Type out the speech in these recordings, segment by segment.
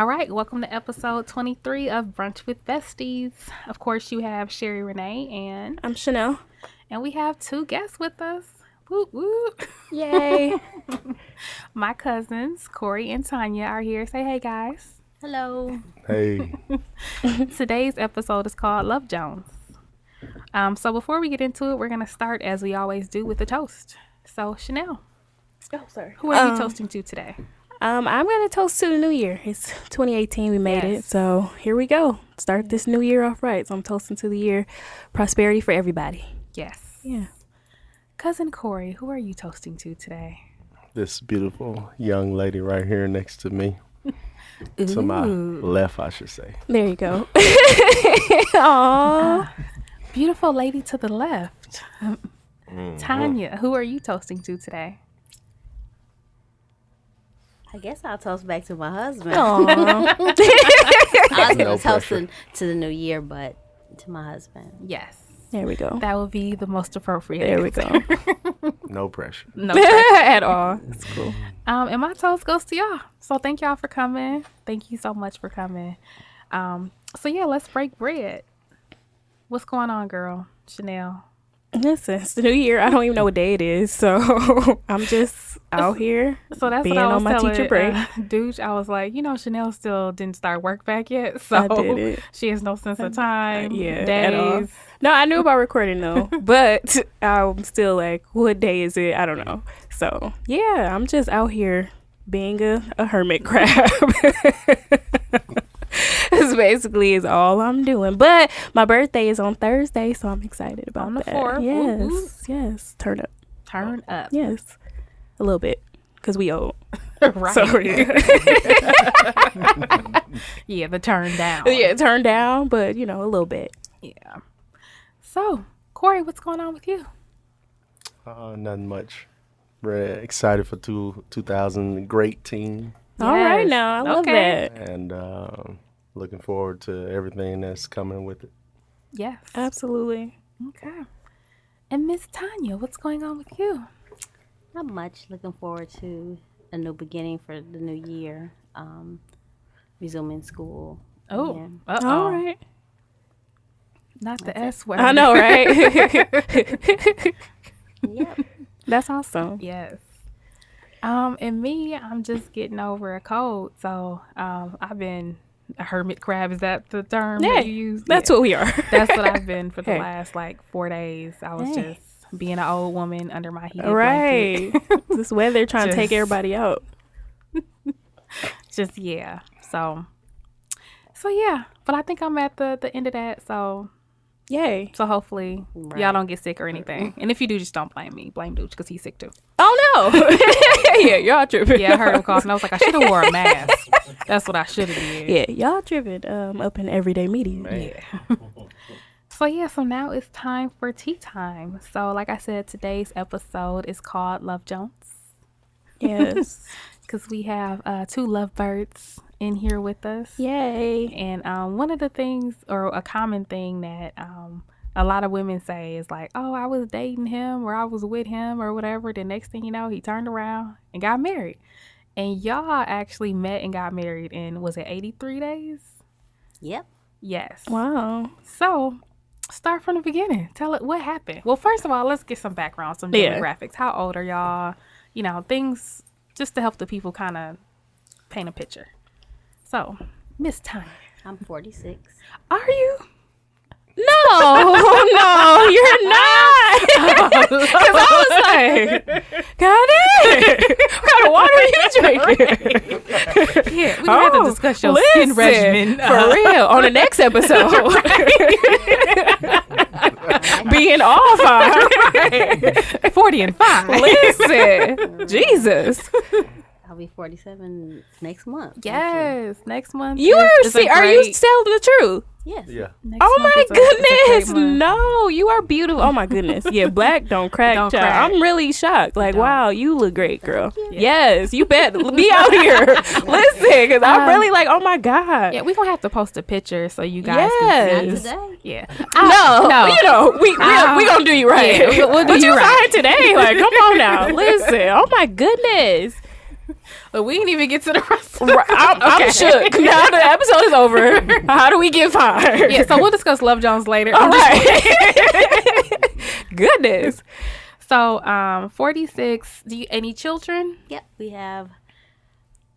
All right, welcome to episode 23 of Brunch with Besties. Of course, you have Sherry Renee and I'm Chanel. And we have two guests with us. Woo woo. Yay. My cousins, Corey and Tanya, are here. Say hey, guys. Hello. Hey. Today's episode is called Love Jones. So before we get into it, we're going to start, as we always do, with a toast. So, Chanel. Oh, sorry. Who are you toasting to today? I'm going to toast to the new year. It's 2018. We made it. So here we go. Start this new year off right. So I'm toasting to the year. Prosperity for everybody. Yes. Yeah. Cousin Corey, who are you toasting to today? This beautiful young lady right here next to me. To my left, I should say. There you go. Aww. Beautiful lady to the left. Tanya, who are you toasting to today? I guess I'll toast back to my husband. Aww. I was No going to toast pressure. to the new year, but to my husband. Yes. There we go. That would be the most appropriate. There we go. No pressure. No pressure. At all. It's cool. And my toast goes to y'all. So thank y'all for coming. Thank you so much for coming. So yeah, let's break bread. What's going on, girl? Chanel. Listen, it's the new year. I don't even know what day it is. So I'm just out here. So that's being what I was on my telling, teacher break. Dude, I was like, Chanel still didn't start work back yet. So I didn't. she has no sense of time, At all. days. No, I knew about recording though, but I'm still like, what day is it? I don't know. So yeah, I'm just out here being a hermit crab. This basically is all I'm doing. But my birthday is on Thursday, so I'm excited about On the that. 4th. Yes, Woo, woo. yes. Turn up. Turn up. Yes, a little bit because we old. Right. So yeah, Yeah, the turn down. yeah, turn down, but a little bit. Yeah. So, Corey, what's going on with you? Nothing much. Very excited for 2000. Great team. All right, Yes. now I love Okay. that. And looking forward to everything that's coming with it. Yes. Absolutely. Okay. And Miss Tanya, what's going on with you? Not much. Looking forward to a new beginning for the new year. Resuming school. Oh, again. uh-oh. All right. Not the S word. I know, right? Yep. That's awesome. Yes. And me, I'm just getting over a cold. So, I've been a hermit crab. Is that the term Yeah, that you use? that's Yeah. what we are. That's what I've been for the Hey. last 4 days. I was Hey. just being an old woman under my heated Right. blanket. This weather trying to take Just- everybody out. Just, yeah. So yeah. But I think I'm at the end of that. So Yay. hopefully y'all Right. don't get sick or anything. And if you do, just don't blame me. Blame Dooch because he's sick too. Oh, no. Yeah, y'all tripping. Yeah, I heard him coughing. I was like, I should have wore a mask. That's what I should have did. Yeah, y'all tripping up in everyday media. Man. Yeah. So now it's time for tea time. So like I said, today's episode is called Love Jones Yes. because we have two lovebirds in here with us. Yay. And one of the things, or a common thing that a lot of women say is like, oh, I was dating him or I was with him or whatever. The next thing you know, he turned around and got married. And y'all actually met and got married in, was it 83 days? Yep. Yes. Wow. So start from the beginning. Tell it what happened. Well, first of all, let's get some background, some Yeah. demographics. How old are y'all? Things just to help the people kind of paint a picture. So, Miss Tanya, I'm 46. are you? No, you're not. Because I was like, got it? What kind of water are you drinking? Yeah, we have to discuss your skin regimen. For real. On the next episode. Being all fine. 40 and 5. Listen. Jesus. I'll be 47 next month. actually. Yes, next month. Are you telling the truth? Yes. Yeah. Oh my goodness. No, you are beautiful. Oh my goodness. Yeah, black don't crack. Don't child. crack. I'm really shocked. Like, Don't. wow, you look great, girl. you. Yes, you better be out here. Listen, because I'm really like, oh my God. Yeah, we're going to have to post a picture so you guys Not Yes. today. Yeah. No, we gonna do you right. Yeah, we'll do What you you right. find today? Like, come on now. Listen. Oh my goodness. But we didn't even get to the rest. I'm shook. Now the episode is over. How do we get fired? Yeah, so we'll discuss Love Jones later. All right. Goodness. So, 46. Do you any children? Yep, we have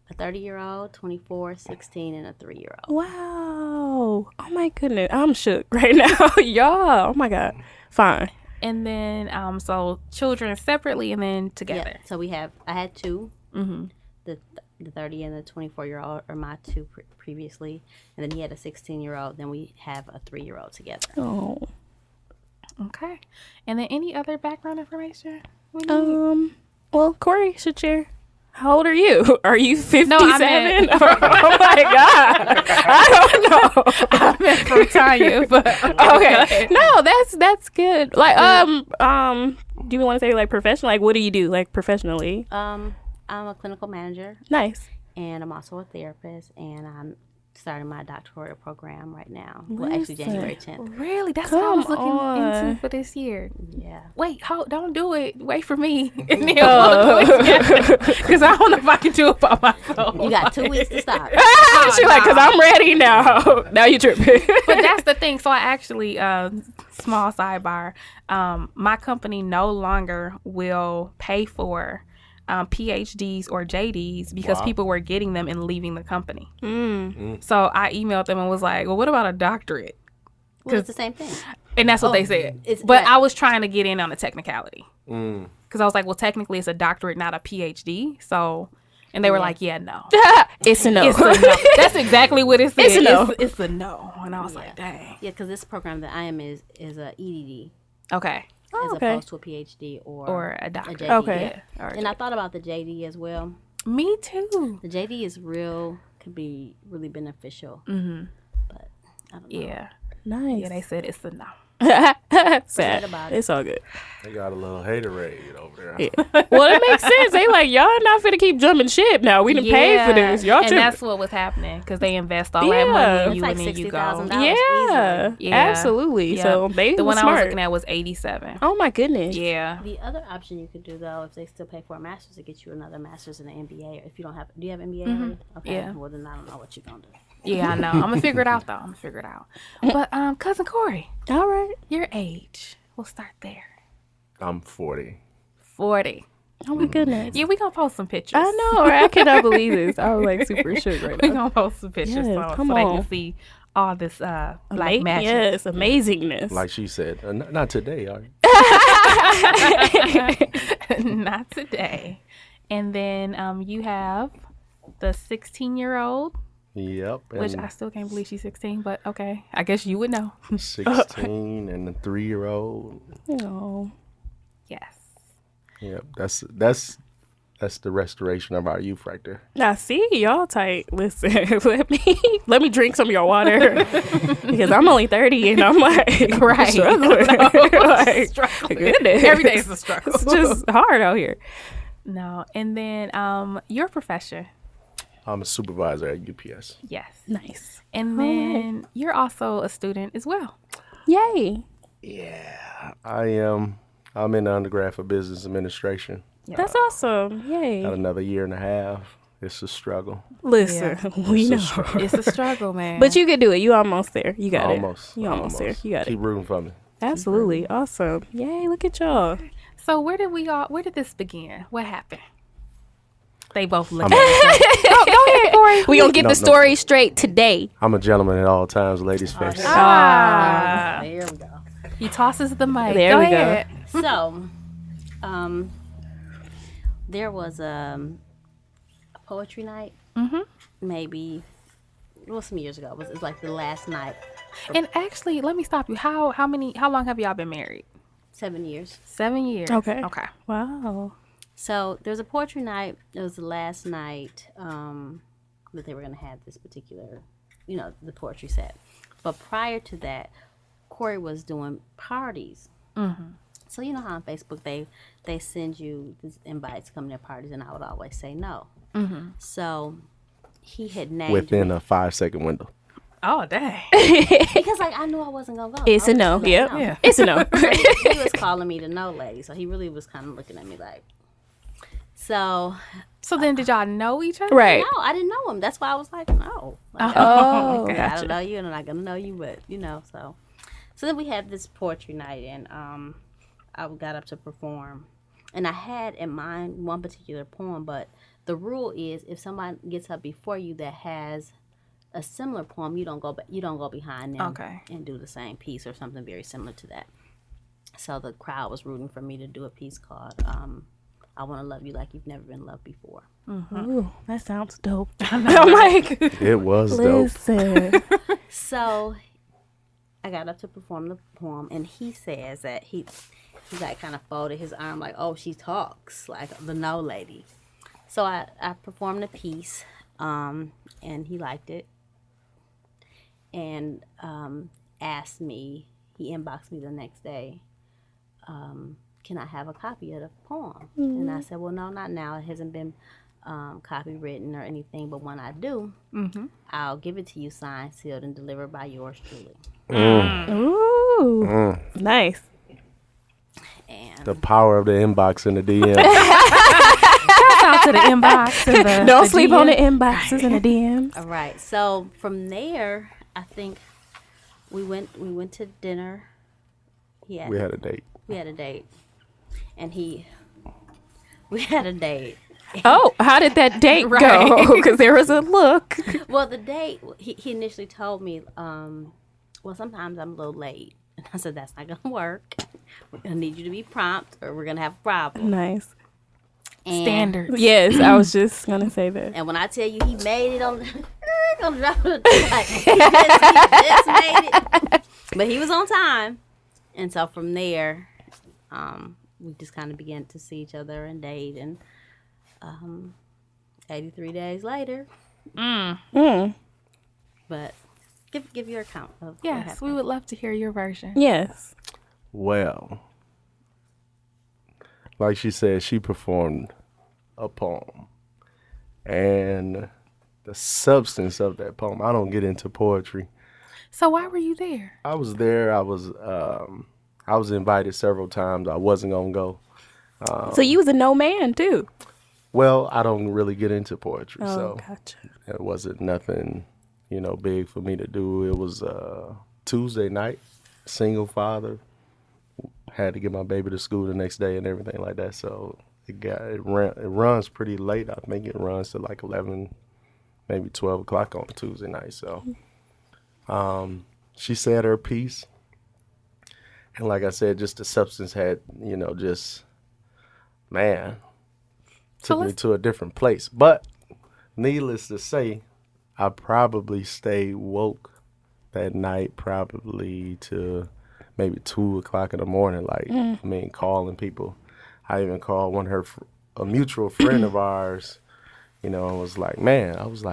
a 30-year-old, 24, 16, and a 3-year-old. Wow. Oh my goodness. I'm shook right now. Y'all. Oh my God. Fine. And then, so children separately and then together. Yeah, so I had two. Mm-hmm. The 30 and the 24-year-old are my two previously. And then he had a 16-year-old. Then we have a 3-year-old together. Oh. Okay. And then any other background information? we need? Well, Corey should share. How old are you? Are you 57? No, I meant- Oh my God. I don't know. I meant from Tanya, but Okay. No, that's good. Like, do you want to say like professional? Like, what do you do like professionally? I'm a clinical manager, Nice. and I'm also a therapist, and I'm starting my doctoral program right now. Well, actually, Listen. January 10th. really, that's what I was Come looking on. into for this year. Yeah. Wait, don't do it. Wait for me. And then we'll do it together. Because I don't know if I can do it by myself. You got 2 weeks to start. She like, cause I'm ready now. Now you tripping. But that's the thing. So I actually, small sidebar, my company no longer will pay for PhDs or JDs because Wow. people were getting them and leaving the company. Mm. So I emailed them and was like, well, what about a doctorate? Well, it's the same thing. And that's what they said. it's- But yeah. I was trying to get in on the technicality. Mm. Because I was like, well, technically it's a doctorate, not a PhD. So, and they were like, yeah, no. It's a no. It's a no. That's exactly what it said. It's a no. It's a no. And I was like, dang. Yeah, because this program that I am is a EDD Okay. as okay. opposed to a PhD Or a doctorate. JD. Okay. Yeah. Or And I thought about the JD as well. me too. The JD is could be really beneficial. Mm-hmm. But I don't know. Yeah. Nice. Yeah, they said it's a no. Sad. about it. It's all good. They got a little haterade over there. Yeah. Well, it makes sense. They like, y'all not finna keep jumping ship now. We done paid for this. Y'all and tripping. that's what was happening because they invest all that Yeah. money in It's you like and then you go. $60,000 Yeah, easily. Yeah. absolutely. Yeah. So they The was one I smart. was looking at was 87. Oh my goodness. Yeah. The other option you could do though, if they still pay for a master's, to get you another master's and an MBA. If you don't have, do you have MBA already? Okay. Yeah. Well, then I don't know what you're gonna do. Yeah, I know. I'm gonna figure it out though. I'm gonna figure it out. But cousin Corey, All right. your age. We'll start there. I'm 40. 40. Oh my goodness. Yeah, we gonna post some pictures. I know. I cannot believe this. I was like super shook right We now. gonna post some pictures Yes, so come they on. can see all this black magic. Yes, amazingness. Like she said, not today, are you? Not today. And then you have the 16-year-old, Yep. which And I still can't believe she's 16, but okay. I guess you would know. 16 and the 3-year-old. Oh. Yes. Yep. That's the restoration of our youth right there. Now see, y'all tight. Listen, let me drink some of your water because I'm only 30 and I'm like Right. struggling. Like, Struggling. goodness. Every day's a struggle. It's just hard out here. No. And then your profession. I'm a supervisor at UPS. Yes. Nice. And then you're also a student as well. Yay. Yeah, I am. I'm in the undergrad for business administration. That's awesome. Yay. Got another year and a half. It's a struggle. Listen, we It's a know. struggle. It's a struggle, man. But you can do it. You almost there. You got Almost. it. You almost there. You got Keep it. rooting for me. Absolutely. Awesome. Yay. Look at y'all. So where did this begin? What happened? They both look I'm at each other. Go ahead, Corey. We gonna get No, the no. story straight today. I'm a gentleman at all times, ladies first. Ah. There we go. He tosses the mic. There go we go. ahead. So, there was a poetry night. Mhm. Maybe some years ago. It was like the last night. And actually, let me stop you. How long have y'all been married? 7 years. 7 years. Okay. Okay. Wow. So there was a poetry night. It was the last night that they were going to have this particular, the poetry set. But prior to that, Corey was doing parties. Mm-hmm. So you know how on Facebook they send you these invites to come to their parties, and I would always say no. Mm-hmm. So he had named Within me. a 5-second window. Oh, dang. Because I knew I wasn't gonna go. It's I a was no. just letting Yep. know. Yeah. It's a no. He was calling me the no lady, so he really was kind of looking at me like. So So then, did y'all know each other? Right. no, I didn't know him. That's why I was like, no. Like, Oh, okay, I gotcha. don't know you, and I'm not gonna know you, but so then we had this poetry night, and I got up to perform, and I had in mind one particular poem, but the rule is if somebody gets up before you that has a similar poem, you don't go behind them Okay. and do the same piece or something very similar to that. So the crowd was rooting for me to do a piece called I Want to Love You Like You've Never Been Loved Before. Ooh, that sounds dope. I'm like, It was dope. listen. So I got up to perform the poem, and he says that he like kind of folded his arm like, oh, she talks like the no lady. So I performed the piece, and he liked it, and asked me. He inboxed me the next day. Can I have a copy of the poem? And I said, well, no, not now. It hasn't been copywritten or anything, but when I do, I'll give it to you signed, sealed, and delivered by yours truly. Ooh, nice. And The power of the inbox and the DM. Shout out to the inbox. And the, Don't the sleep DM. on the inboxes and the DMs. all right, so from there, I think we went to dinner. We had a date. We had a date, and we had a date. Oh, how did that date Right. go? Because there was a look. Well, the date, he initially told me, well, sometimes I'm a little late. And I said, that's not going to work. We're going to need you to be prompt or we're going to have a problem. Nice. And, Standards. Yes, I was just gonna say that. And when I tell you he made it on the drop of the like, he just made it. But he was on time. And so from there, we just kind of began to see each other and date. And 83 days later. But give your account of what Yes, happened. we would love to hear your version. Yes. Well, like she said, she performed a poem. And the substance of that poem, I don't get into poetry. So why were you there? I was there. I was invited several times. I wasn't going to go. So you was a no man too. Well, I don't really get into poetry, Oh, so gotcha. it wasn't nothing, big for me to do. It was Tuesday night, single father, had to get my baby to school the next day and everything like that. So it runs pretty late. I think it runs to like 11, maybe 12 o'clock on a Tuesday night. So she said her piece, and like I said, just the substance had, just man. Took me to a different place. But needless to say, I probably stayed woke that night probably to maybe 2 o'clock in the morning, calling people. I even called a mutual friend of ours, and was like, man, I was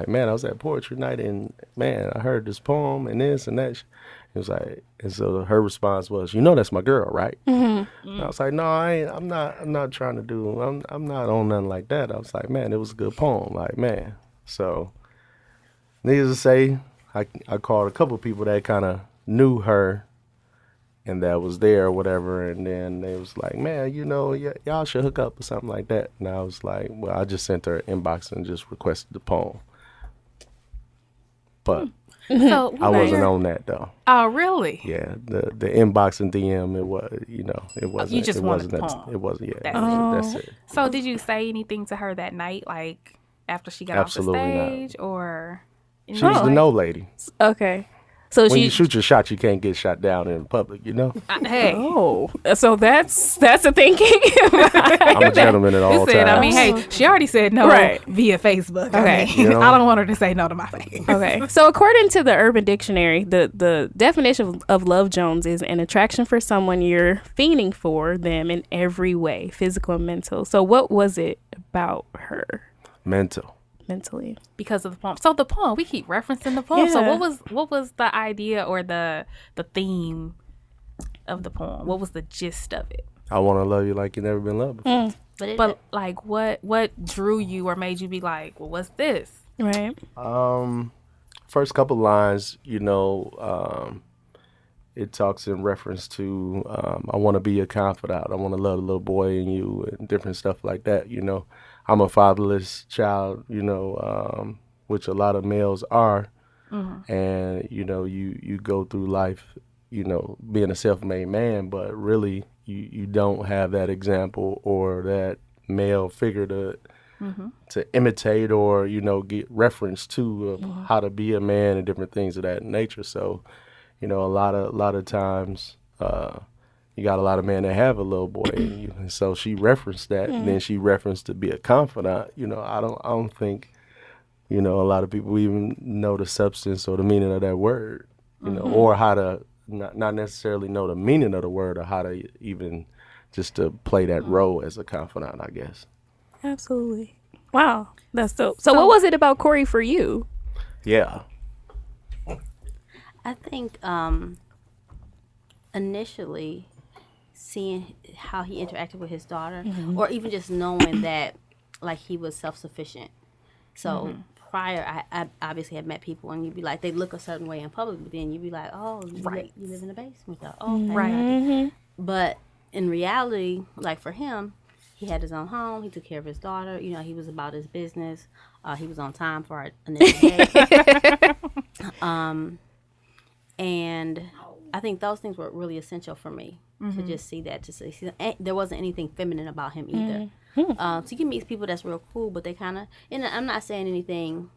at poetry night and, man, I heard this poem and this and that. It was like, and so her response was, that's my girl, right? Mm-hmm. And I was like, no, I'm not trying to do, I'm not on nothing like that. I was like, man, it was a good poem, like, man. So, needless to say, I called a couple people that kind of knew her and that was there or whatever, and then they was like, man, y'all should hook up or something like that. And I was like, well, I just sent her an inbox and just requested the poem. But So I wasn't on that though. Oh, really? Yeah, the inbox and DM, it was, it wasn't. You just it wanted wasn't the that, poem. It wasn't. Yeah, That's that's it. So did you say anything to her that night, like after she got Absolutely off the not. stage, or She was the no lady. Okay. So When you shoot your shot, you can't get shot down in public. Hey, Oh, so that's a thinking. I'm a gentleman at all listen, times. I mean, hey, she already said no Right. via Facebook. Okay. I mean, I don't want her to say no to my face. Okay. So according to the Urban Dictionary, the definition of love Jones is an attraction for someone you're fiending for them in every way, physical and mental. So what was it about her mentally? Because of the poem. So the poem, we keep referencing the poem. So Yeah. what was the idea or the theme of the poem? What was the gist of it? I want to love you like you've never been loved before. But like what drew you or made you be like, well, what's this? Right. First couple lines, it talks in reference to I want to be your confidant. I want to love the little boy in you and different stuff like that. I'm a fatherless child, which a lot of males are. And, you go through life, being a self-made man, but really you don't have that example or that male figure to imitate or, get reference to of how to be a man and different things of that nature. So, a lot of times, you got a lot of men that have a little boy in you. And so she referenced that, and then she referenced to be a confidant. I don't think, a lot of people even know the substance or the meaning of that word, or how to not necessarily know the meaning of the word or how to even just to play that role as a confidant, I guess. Absolutely. Wow. That's dope. So what was it about Corey for you? Yeah. I think initially seeing how he interacted with his daughter, or even just knowing that like he was self-sufficient. So prior, I obviously had met people and you'd be like, they look a certain way in public, but then you'd be like, oh, you live in the basement though. Oh, okay. Right. But in reality, like for him, he had his own home. He took care of his daughter. He was about his business. He was on time for our initial date. And I think those things were really essential for me to just see that. There wasn't anything feminine about him either. So you can meet people that's real cool, but they kind of, and I'm not saying anything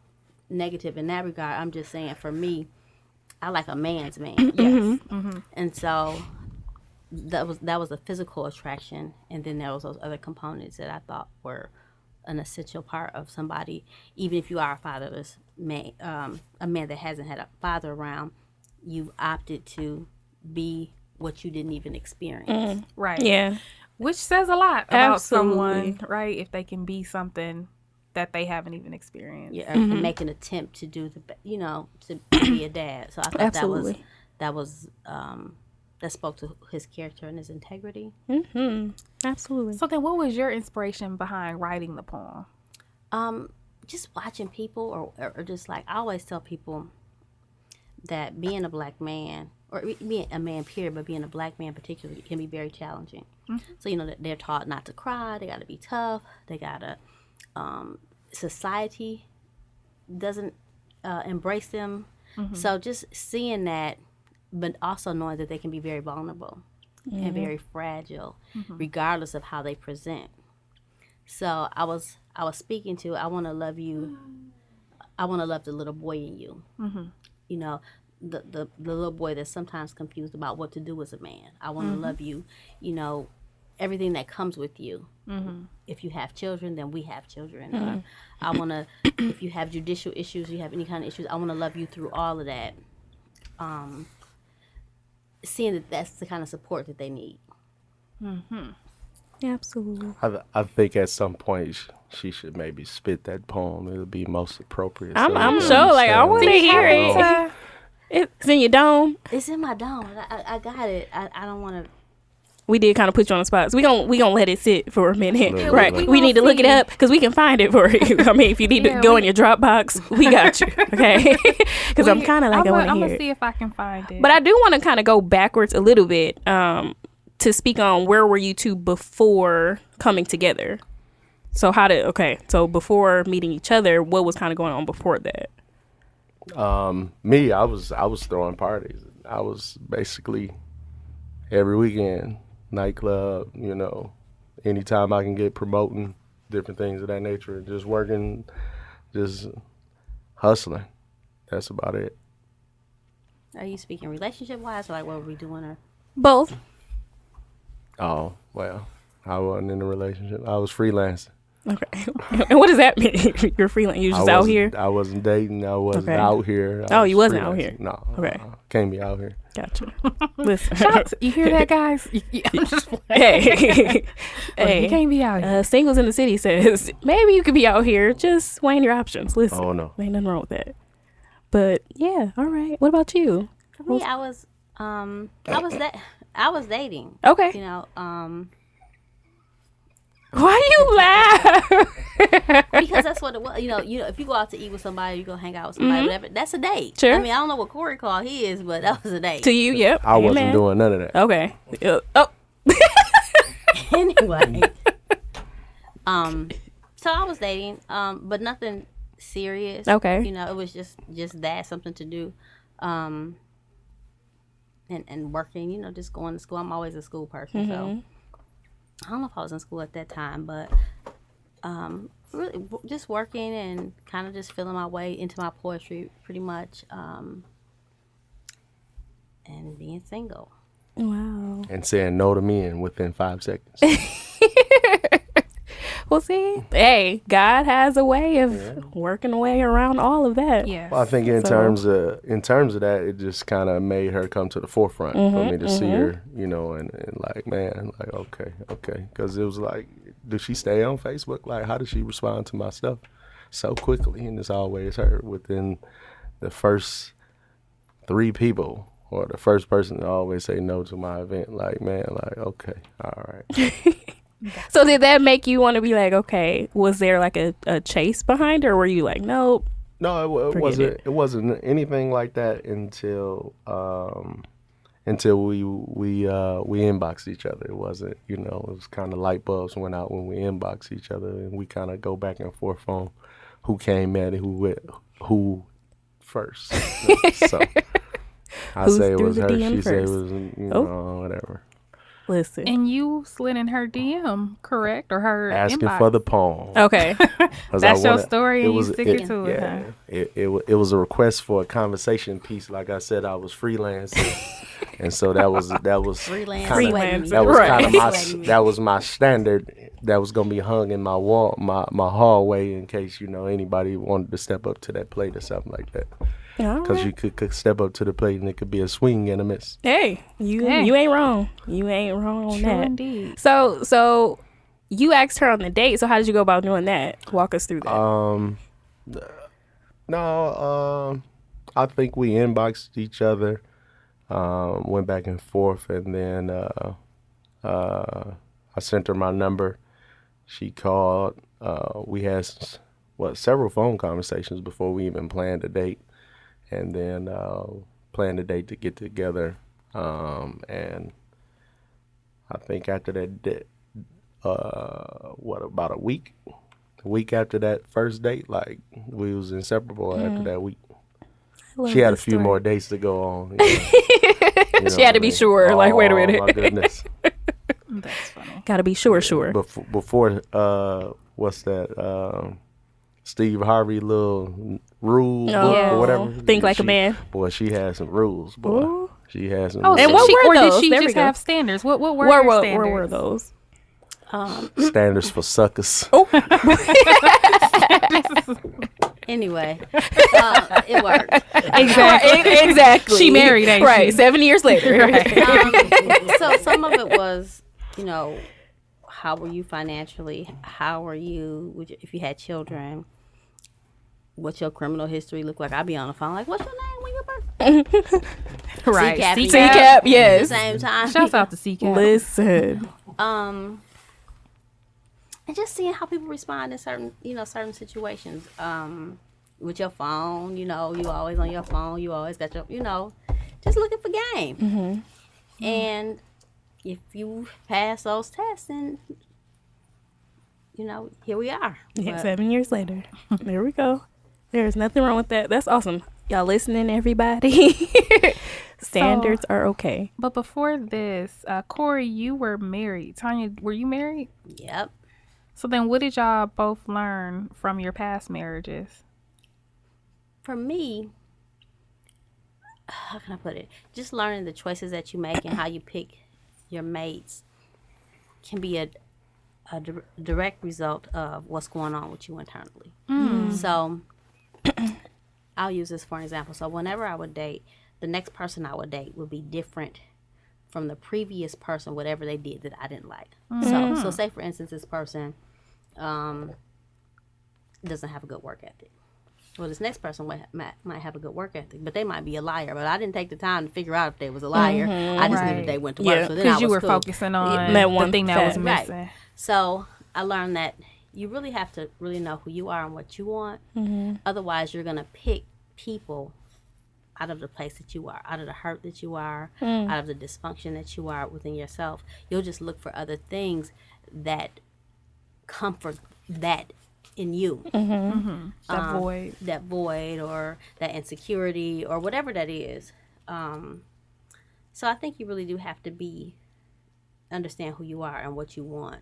negative in that regard. I'm just saying for me, I like a man's man. Yes. And so that was a physical attraction, and then there was those other components that I thought were an essential part of somebody. Even if you are a fatherless man, a man that hasn't had a father around, you've opted to be what you didn't even experience. Right. Yeah. Which says a lot about Absolutely. someone, right? If they can be something that they haven't even experienced. Yeah, and make an attempt to do to be a dad. So I thought Absolutely. that spoke to his character and his integrity. Absolutely. So then what was your inspiration behind writing the poem? Just watching people, or just like, I always tell people that being a black man, or being a man period, but being a black man particularly, can be very challenging. So they're taught not to cry. They got to be tough. They got to society doesn't embrace them. So just seeing that, but also knowing that they can be very vulnerable and very fragile, regardless of how they present. So I was speaking to, I want to love you. I want to love the little boy in you. The little boy that's sometimes confused about what to do as a man. I want to love you, everything that comes with you. If you have children, then we have children. I want to, if you have judicial issues, you have any kind of issues, I want to love you through all of that. Seeing that that's the kind of support that they need. Absolutely. I think at some point she should maybe spit that poem. It'll be most appropriate. I'm sure. Like, I want to hear it. It's in your dome. It's in my dome. I got it. I don't want to. We did kind of put you on the spot. So we gonna let it sit for a minute, Yeah, right? We need to look it up because we can find it for you. I mean, if you need to go in your Dropbox, we got you, okay? Because I'm kind of like, I want to hear I'm it. gonna see if I can find it. But I do want to kind of go backwards a little bit to speak on where were you two before coming together. So so before meeting each other, what was kind of going on before that? Me, I was throwing parties. I was basically every weekend, nightclub, anytime I can get promoting different things of that nature, and just working, just hustling. That's about it. Are you speaking relationship wise, or like what were we doing? Or Both. Oh, well, I wasn't in a relationship. I was freelancing. Okay. And what does that mean? You're freelance. You're just out here? I wasn't dating. I wasn't out here. You wasn't out here? No. Okay. Can't be out here. Gotcha. Listen. You hear that, guys? I'm just Hey. you can't be out here. Singles in the City says, maybe you could be out here. Just weighing your options. Listen. Oh, no. Ain't nothing wrong with that. But, yeah. All right. What about you? for me, I was dating. Okay. Why you laugh? Because that's what it was. If you go out to eat with somebody, you go hang out with somebody, whatever, that's a date. Sure. I mean, I don't know what Corey called his, but that was a date. To you, yep. I wasn't doing none of that. Okay. Oh. Anyway, So I was dating, but nothing serious. Okay. You know, it was just that, something to do, and working. You know, just going to school. I'm always a school person, so I don't know if I was in school at that time, but really just working and kind of just feeling my way into my poetry, pretty much, and being single. Wow. And saying no to men within 5 seconds. Well, see, hey, God has a way of working a way around all of that. Yes. Well, I think in terms of that, it just kind of made her come to the forefront for me to see her, you know, and like, man, like, okay, because it was like, does she stay on Facebook? Like, how does she respond to my stuff so quickly? And it's always her within the first 3 people or the first person to always say no to my event. Like, man, like, okay, all right. So did that make you want to be like, okay, was there like a chase behind her, or were you like, nope? No, it wasn't anything like that until we inboxed each other. It wasn't, you know, it was kind of light bulbs went out when we inboxed each other, and we kind of go back and forth on who came at it, who first. So I say it was her. She said it was, you know, whatever. Listen. And you slid in her DM, correct? Or her Asking inbox? for the poem. Okay. That's your story and you sticking to it, huh? It was a request for a conversation piece. Like I said, I was freelancing. And so that was Freelance. that was Right. kind of that was my standard that was gonna be hung in my wall, my hallway, in case, you know, anybody wanted to step up to that plate or something like that. Because you could step up to the plate and it could be a swing and a miss. Hey, you ain't wrong. You ain't wrong on True that. indeed. So you asked her on the date. So how did you go about doing that? Walk us through that. I think we inboxed each other, went back and forth, and then I sent her my number. She called. We had several phone conversations before we even planned a date. And then planned a date to get together. And I think after that, about a week? A week after that first date, like, we was inseparable after that week. She had a few more dates to go on. You know She had to be sure. Like, wait a minute. Oh, my goodness. That's funny. Gotta be sure. Before what's that? Steve Harvey little rule book or whatever. Think like a man. Boy, she had some rules. Boy, Ooh. she had some. Oh, rules. And what were or those? did she There we just go. have standards? What were her standards? Where were those? Standards for suckers. Anyway, it worked. Exactly. She married, ain't right? she? 7 years later. So some of it was, you know, how were you financially? How were you, if you had children? What's your criminal history look like? I'd be on the phone like, what's your name? When your birthday? Right. CCAP. CCAP, At the yes. same time. Shouts out to CCAP. Listen. And just seeing how people respond in certain situations. With your phone, you know, you always on your phone. You always got your, you know, just looking for game. Mm-hmm. And if you pass those tests, then, you know, here we are. Yeah, But 7 years later. There we go. There's nothing wrong with that. That's awesome. Y'all listening, everybody? Standards are okay. But before this, Corey, you were married. Tanya, were you married? Yep. So then what did y'all both learn from your past marriages? For me, how can I put it? Just learning the choices that you make and how you pick your mates can be a direct result of what's going on with you internally. So I'll use this for an example. So whenever I would date, the next person I would date would be different from the previous person, whatever they did that I didn't like. So say for instance, this person doesn't have a good work ethic. Well, this next person might have a good work ethic, but they might be a liar. But I didn't take the time to figure out if they was a liar. I just knew that they went to work. So then I was Because you were cool. focusing on That one the thing that was fact. missing. Right. So I learned that you really have to really know who you are and what you want. Otherwise, you're going to pick people out of the place that you are, out of the hurt that you are, out of the dysfunction that you are within yourself. You'll just look for other things that comfort that in you. That void or that insecurity or whatever that is. So I think you really do have to understand who you are and what you want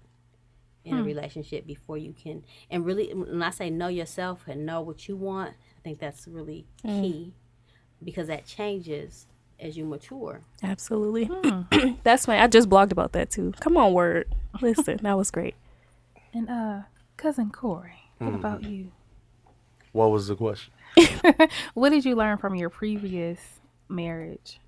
in a relationship before you can, and really, when I say know yourself and know what you want, I think that's really key, because that changes as you mature. Absolutely. That's fine. I just blogged about that too. Come on, Word. Listen, that was great. And cousin Corey, what about you? What was the question? What did you learn from your previous marriage?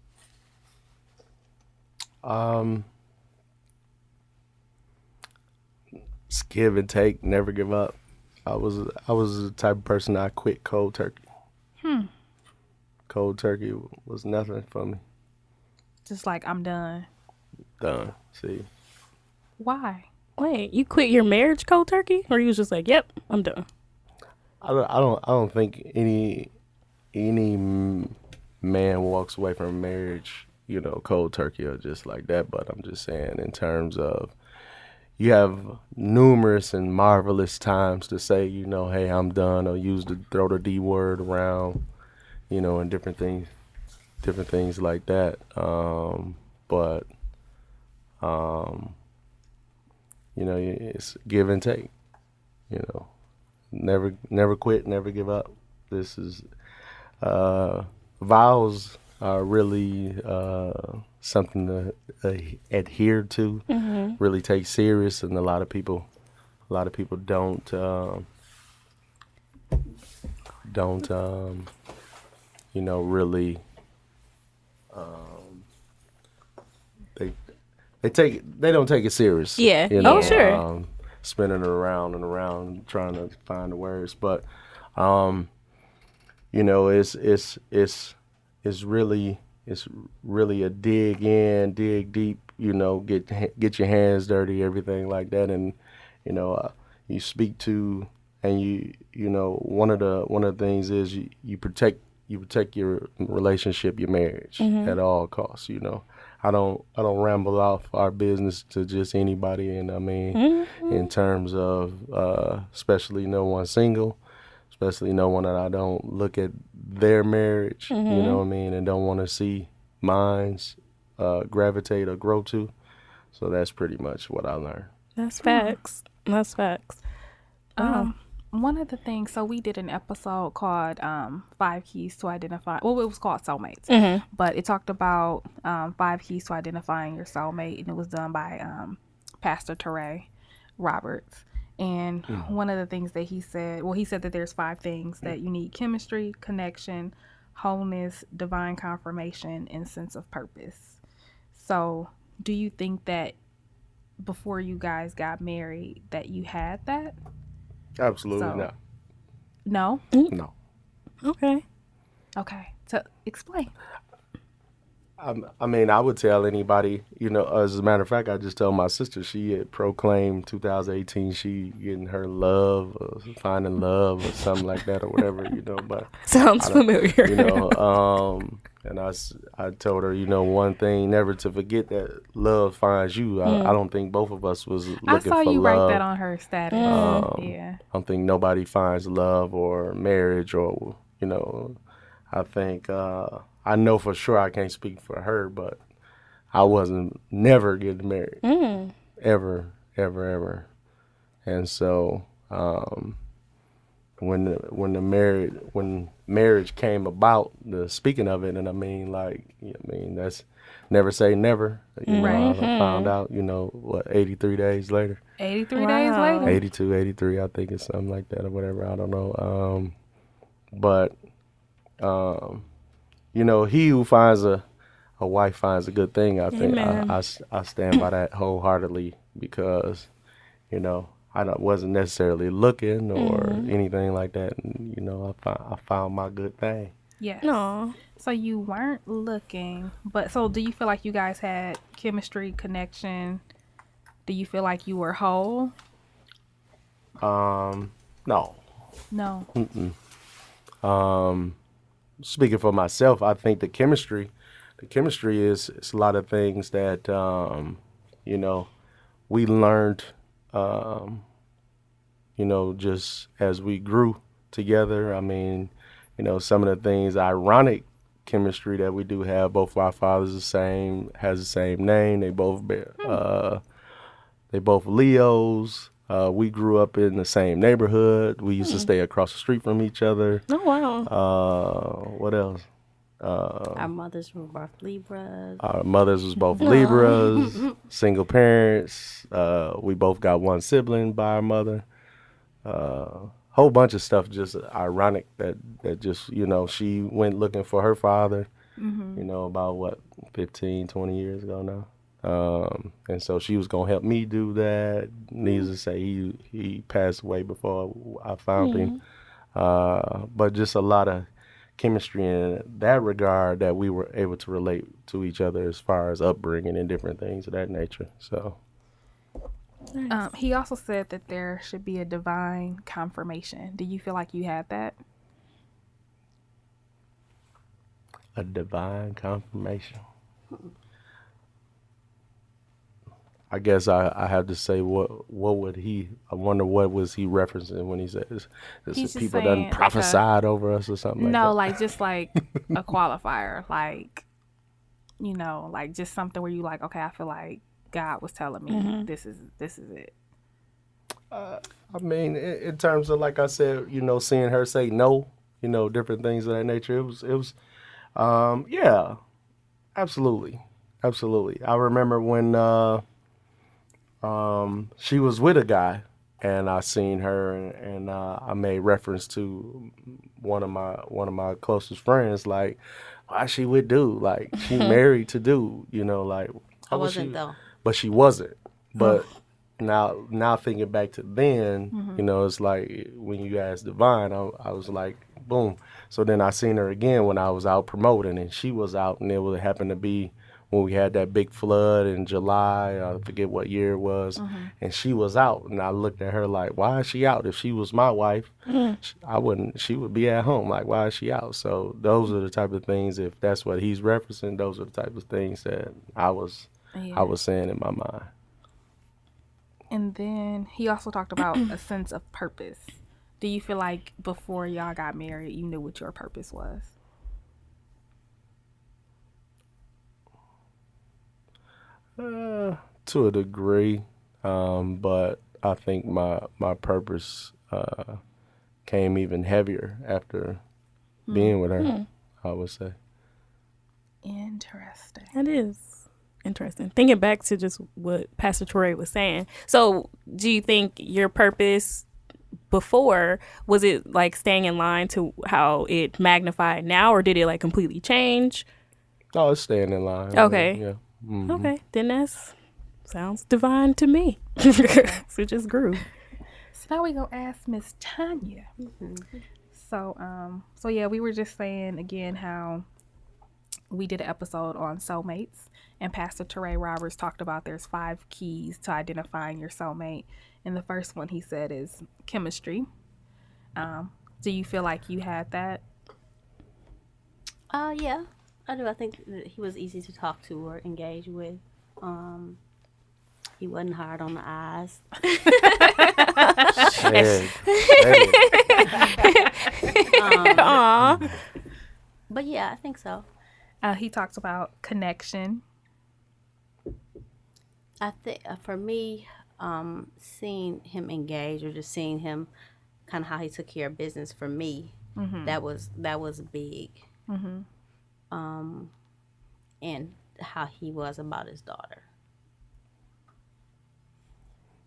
It's give and take, never give up. I was the type of person I quit cold turkey. Cold turkey was nothing for me. Just like, I'm done. Done. See. Why? Wait, you quit your marriage cold turkey, or you was just like, "Yep, I'm done." I don't think any man walks away from marriage, cold turkey or just like that. But I'm just saying, in terms of, you have numerous and marvelous times to say, hey, I'm done, or throw the D word around, and different things like that. But it's give and take. Never quit, never give up. This is vows are really something to adhere to, really take serious, and a lot of people don't really they don't take it serious. Yeah. Oh, sure. Spinning it around and around trying to find the words, but it's really a dig in, dig deep, get your hands dirty, everything like that. And you speak to, and one of the things is you protect your relationship, your marriage, at all costs. I don't ramble off our business to just anybody, and I mean, in terms of especially no one single, especially no one that I don't look at their marriage, you know what I mean, and don't want to see mine's gravitate or grow to. So that's pretty much what I learned. That's facts. That's facts. One of the things, so we did an episode called 5 Keys to Identify. Well, it was called Soulmates, but it talked about 5 Keys to Identifying Your Soulmate, and it was done by Pastor Teray Roberts. And one of the things that he said that there's 5 things that you need: chemistry, connection, wholeness, divine confirmation, and sense of purpose. So do you think that before you guys got married that you had that? Absolutely not. No? No. Okay. So explain. I mean, I would tell anybody, as a matter of fact, I just told my sister, she had proclaimed 2018 she getting her love, or finding love or something like that, or whatever, but sounds familiar. And I told her, one thing, never to forget that love finds you. I don't think both of us was looking for love. I saw you write that on her status. Yeah. I don't think nobody finds love or marriage, or, I think, I know for sure, I can't speak for her, but I wasn't never getting married. Ever. And so, when marriage came about, the speaking of it, and I mean, that's never say never. I found out, 83 days later. 83 days later. 82, 83, I think it's something like that or whatever. I don't know. But he who finds a wife finds a good thing. I think I stand by that wholeheartedly, because I wasn't necessarily looking or anything like that, and I found my good thing. Yes. No. So you weren't looking, but so do you feel like you guys had chemistry, connection? Do you feel like you were whole? No. No. Speaking for myself, I think the chemistry is a lot of things that, we learned, just as we grew together. I mean, some of the things, ironic chemistry that we do have. Both our fathers has the same name. They both Leos. We grew up in the same neighborhood. We used to stay across the street from each other. Oh wow. What else? Our mothers were both Libras. Our mothers was both Libras, single parents. We both got one sibling by our mother. Whole bunch of stuff just ironic that just, she went looking for her father, about 15, 20 years ago now. And so she was going to help me do that. Needless to say, he passed away before I found him. But just a lot of chemistry in that regard that we were able to relate to each other as far as upbringing and different things of that nature. So Nice. He also said that there should be a divine confirmation. Do you feel like you had that? a divine confirmation. I guess I have to say what would he? I wonder what was he referencing when he says He's just people saying, done like, prophesied over us or something like that. No, like just like a qualifier, like like just something where you like, okay, I feel like God was telling me this is it. I mean, in terms of, like I said, seeing her say no, different things of that nature. It was, yeah, absolutely. I remember when she was with a guy, and I seen her, and I made reference to one of my closest friends, like, why she with dude? Like, she married to dude, like. I wasn't though. But she wasn't. But now thinking back to then, it's like when you asked Divine, I was like, boom. So then I seen her again when I was out promoting, and she was out, and it happened to be when we had that big flood in July. I forget what year it was, and she was out, and I looked at her like, why is she out? If she was my wife, she would be at home. Like, why is she out? So those are the type of things, if that's what he's referencing, those are the type of things that I was saying in my mind. And then he also talked about a sense of purpose. Do you feel like before y'all got married, you knew what your purpose was? To a degree, but I think my purpose came even heavier after being with her, I would say. Interesting. That is interesting. Thinking back to just what Pastor Torrey was saying. So do you think your purpose before, was it like staying in line to how it magnified now, or did it like completely change? Oh, it's staying in line. Okay. Yeah. Mm-hmm. Okay. Then that sounds divine to me. So it just grew. So now we gonna ask Miss Tanya. So yeah, we were just saying again how we did an episode on soulmates, and Pastor Teray Roberts talked about there's 5 keys to identifying your soulmate. And the first one he said is chemistry. Do you feel like you had that? Yeah, I do. I think that he was easy to talk to or engage with. He wasn't hard on the eyes. Aww. But yeah, I think so. He talks about connection. I think for me, seeing him engage or just seeing him kind of how he took care of business for me, that was big. And how he was about his daughter.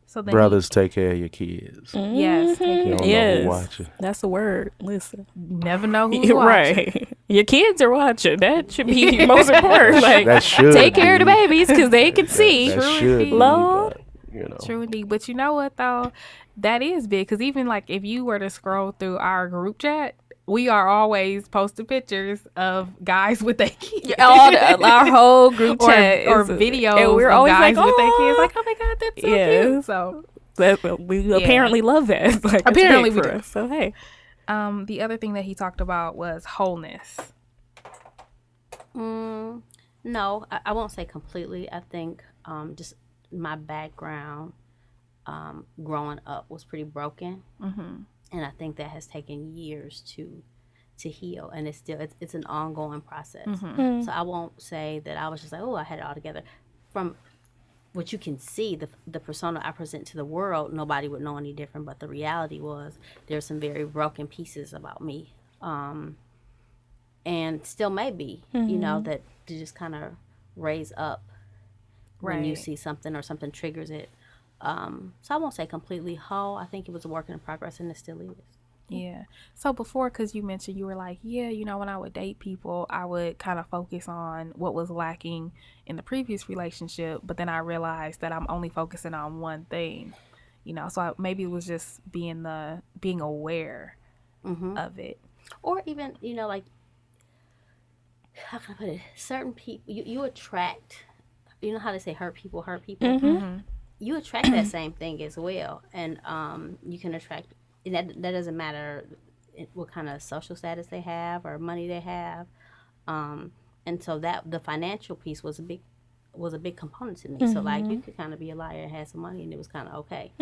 So then Brothers, take care of your kids. Yes, take You care. don't know who's watching. That's the word. Listen. Never know who's You're watching. right. Your kids are watching. That should be most important. Like, That should take care of the be. babies because they can see. That True should indeed. be, Lord. but, True indeed. But you know what though? That is big, because even like if you were to scroll through our group chat, we are always posting pictures of guys with their kids. Our whole group or chat videos and we're of always guys like, with their kids. "Aw." Like, oh my God, that's so Yeah. cute. So we apparently love that. Like, Apparently it's we big for do. us. So hey, the other thing that he talked about was wholeness. No, I won't say completely. I think just my background growing up was pretty broken, and I think that has taken years to heal, and it's an ongoing process. So I won't say that I was just like, oh, I had it all together. From what you can see, the persona I present to the world, nobody would know any different. But the reality was there's some very broken pieces about me, and still may be, that to just kind of raise up when you see something or something triggers it. So I won't say completely whole. I think it was a work in progress, and it still is. Yeah. So before, because you mentioned you were like, yeah, when I would date people, I would kind of focus on what was lacking in the previous relationship. But then I realized that I'm only focusing on one thing, so maybe it was just being aware of it. Or even, like, how can I put it? Certain people, you attract, how they say hurt people. You attract that same thing as well. And you can attract, and that doesn't matter what kind of social status they have or money they have. And so that the financial piece was a big component to me. So like you could kind of be a liar and have some money and it was kind of okay.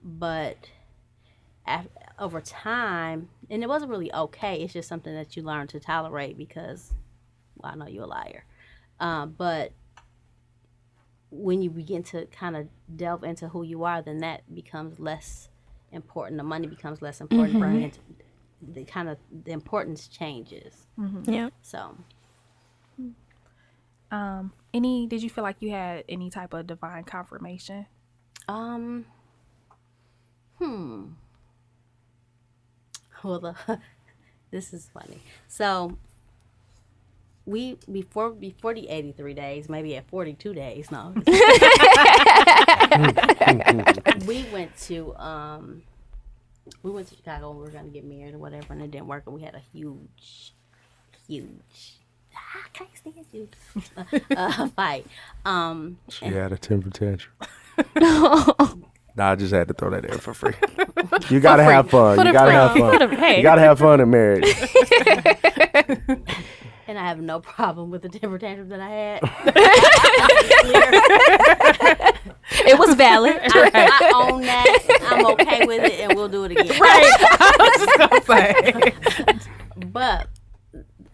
But over time, and it wasn't really okay, it's just something that you learn to tolerate because, well, I know you're a liar. But when you begin to kind of delve into who you are, then that becomes less important. The money becomes less important. The importance changes. Yeah. So, did you feel like you had any type of divine confirmation? Well, this is funny. So, before the 83 days, maybe at 42 days, no. we went to Chicago and we were gonna get married or whatever, and it didn't work, and we had a huge I can't stand you fight. She had a temper tantrum. Nah, I just had to throw that in for free. You gotta have fun. You gotta have fun. You gotta have fun in marriage. And I have no problem with the temper tantrum that I had. It was valid. I own that. I'm okay with it, and we'll do it again. Right. I was just gonna say. But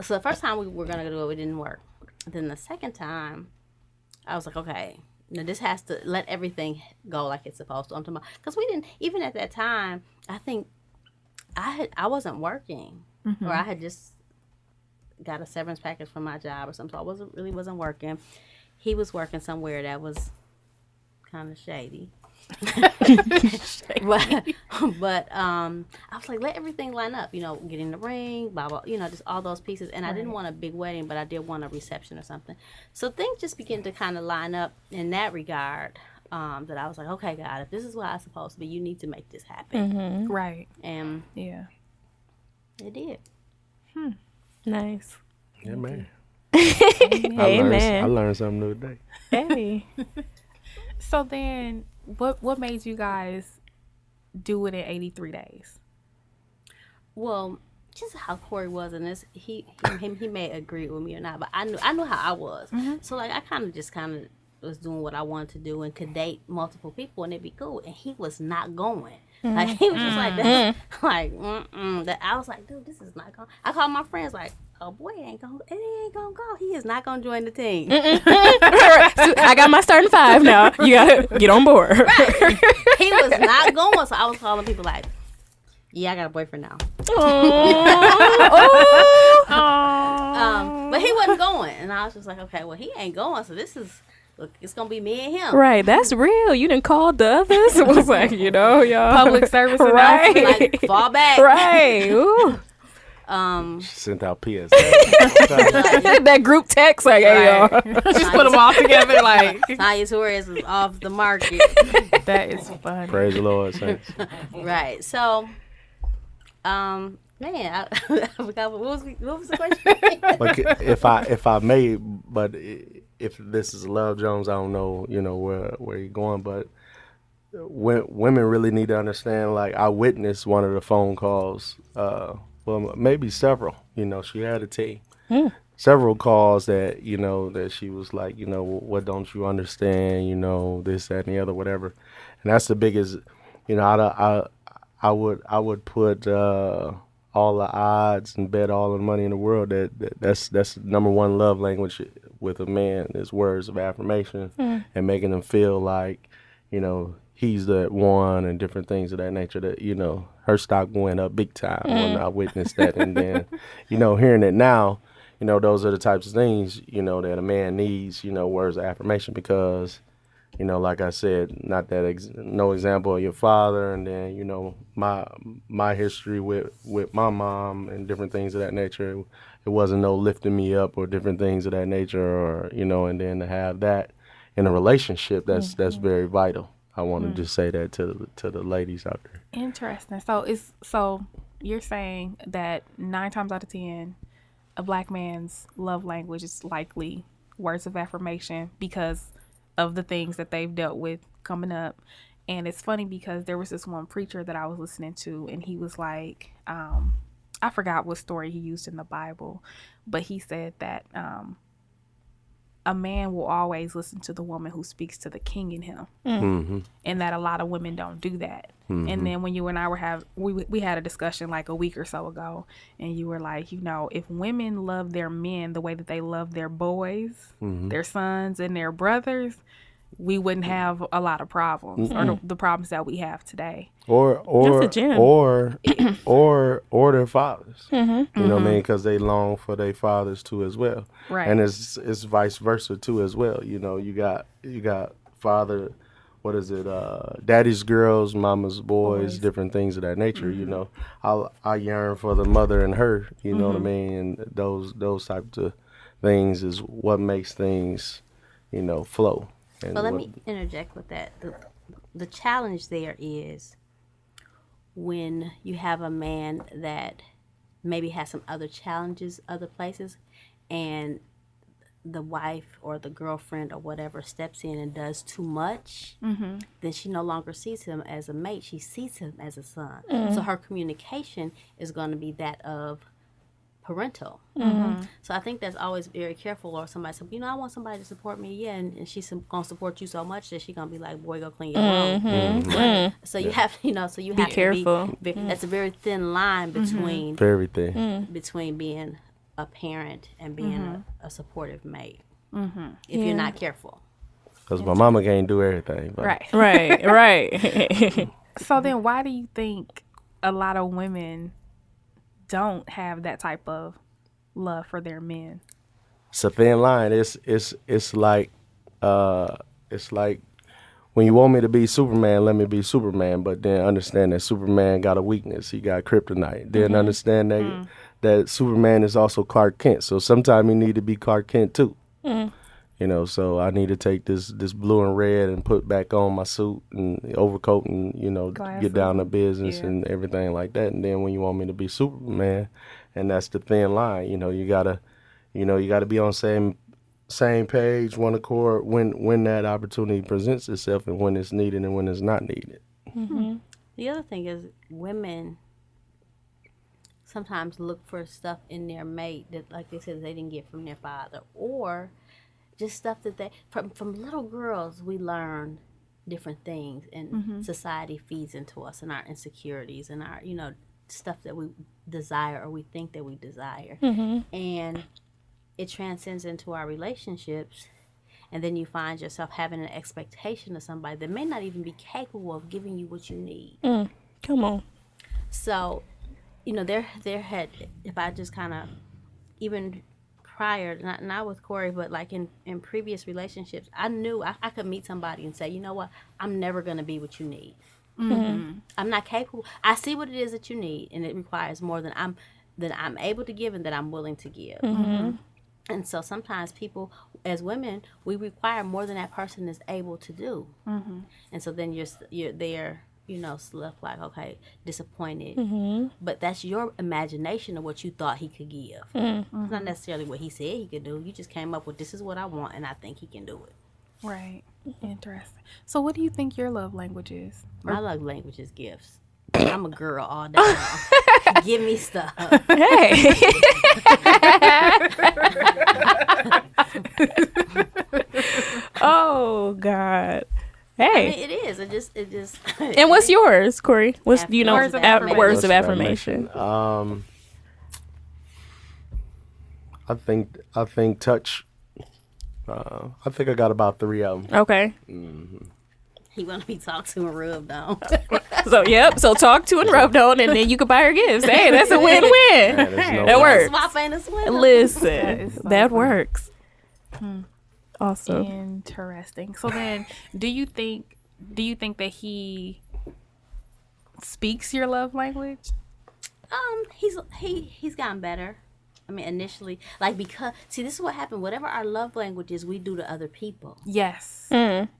so the first time we were gonna do it, it didn't work. Then the second time, I was like, okay, now this has to let everything go like it's supposed to. I'm talking about because we didn't even at that time. I think I wasn't working, or I had just got a severance package from my job or something. So I wasn't working. He was working somewhere that was kind of shady. but I was like, let everything line up, getting the ring, blah blah, just all those pieces. And I didn't want a big wedding, but I did want a reception or something. So things just began to kind of line up in that regard. That I was like, okay, God, if this is what I'm supposed to be, you need to make this happen. Right. And yeah, it did. Nice. Yeah, man. Amen. I learned something new today. Hey. So then, what made you guys do it in 83 days? Well, just how Corey was in this, he may agree with me or not, but I knew how I was. So like I kind of was doing what I wanted to do and could date multiple people and it'd be cool. And he was not going. Like he was just like that. That I was like, dude, this is not going. I called my friends like, oh boy, it ain't gonna go. He is not gonna join the team. So I got my starting 5 now. You gotta get on board. Right. He was not going, so I was calling people like, yeah, I got a boyfriend now. But he wasn't going, and I was just like, okay, well, he ain't going, so it's gonna be me and him. Right, that's real. You didn't call the oers. It was like, y'all. Public service right. Like, fall back. Right. Ooh. She sent out PS. That group text, like, hey, y'all. Just put them all together, like. Tanya Torres is off the market. That is funny. Praise the Lord, saints. Right. So, man, I forgot what was the question? But if I may, but if this is Love Jones, I don't know, where you're going, but women really need to understand. Like I witnessed one of the phone calls. Well, maybe several. She had a team, several calls that, that she was like, what don't you understand, this, that, and the other, whatever. And that's the biggest, I would put all the odds and bet all the money in the world that's number one love language with a man is words of affirmation and making him feel like, he's the one and different things of that nature that, her stock went up big time when I witnessed that. And then, hearing it now, those are the types of things, that a man needs, words of affirmation because, like I said, not that no example of your father, and then my history with my mom and different things of that nature. It wasn't no lifting me up or different things of that nature, or and then to have that in a relationship, that's very vital. I want to just say that to the ladies out there. Interesting. So you're saying that 9 times out of 10, a black man's love language is likely words of affirmation because of the things that they've dealt with coming up. And it's funny because there was this one preacher that I was listening to, and he was like, I forgot what story he used in the Bible, but he said that a man will always listen to the woman who speaks to the king in him, and that a lot of women don't do that. And then when you and I we had a discussion like a week or so ago, and you were like, if women love their men the way that they love their boys, their sons, and their brothers, we wouldn't have a lot of problems or the problems that we have today. Or That's a gem. or their fathers. You know what I mean? Because they long for their fathers too as well. Right. And it's vice versa too as well. You got father, what is it? Daddy's girls, mama's boys, different things of that nature. I yearn for the mother and her. You know what I mean? And those types of things is what makes things, flow. But let me interject with that. The challenge there is when you have a man that maybe has some other challenges other places, and the wife or the girlfriend or whatever steps in and does too much, then she no longer sees him as a mate. She sees him as a son. So her communication is going to be that of parental. So I think that's always very careful. Or somebody said, I want somebody to support me, yeah, and she's gonna support you so much that she's gonna be like, boy, go clean your room. So you have, so you have careful. to be. That's a very thin line between very thin. between being a parent and being a supportive mate. If you're not careful. Because my mama can't do everything. But. Right. So then why do you think a lot of women don't have that type of love for their men? It's a thin line. It's like when you want me to be Superman, let me be Superman, but then understand that Superman got a weakness. He got kryptonite. Then understand that Superman is also Clark Kent. So sometimes you need to be Clark Kent too. So I need to take this blue and red and put back on my suit and overcoat and, get down to business and everything like that. And then when you want me to be Superman, and that's the thin line, you gotta be on same page, one accord when that opportunity presents itself and when it's needed and when it's not needed. The other thing is women sometimes look for stuff in their mate that, like they said, they didn't get from their father, or just stuff that they from little girls. We learn different things, and society feeds into us and our insecurities and our stuff that we desire or we think that we desire, and it transcends into our relationships. And then you find yourself having an expectation of somebody that may not even be capable of giving you what you need. Come on. So there had, if I just kind of, even prior, not with Corey, but like in previous relationships, I knew I could meet somebody and say, you know what, I'm never going to be what you need. I'm not capable. I see what it is that you need, and it requires more than I'm able to give and that I'm willing to give. And so sometimes people, as women, we require more than that person is able to do. And so then you're there, left like, okay, disappointed. But that's your imagination of what you thought he could give. It's not necessarily what he said he could do. You just came up with, this is what I want, and I think he can do it. Right. Interesting. So what do you think your love language is? My love language is gifts. I'm a girl all day long. Give me stuff. Hey. Oh God. I Hey. mean, it is. It just. And what's yours, Corey? What's do you know? Words of affirmation. Words of affirmation. I think touch. I think I got about 3 of them. Okay. He want to be talked to and rubbed on. So talk to and rubbed on, and then you can buy her gifts. Hey, that's a win-win. Man, there's no That way. works. Swap ain't a swindle. Listen, so that funny. works. Awesome. Interesting. So then, do you think that he speaks your love language? He's gotten better. I mean, initially, like, because see, this is what happened. Whatever our love language is, we do to other people. Yes.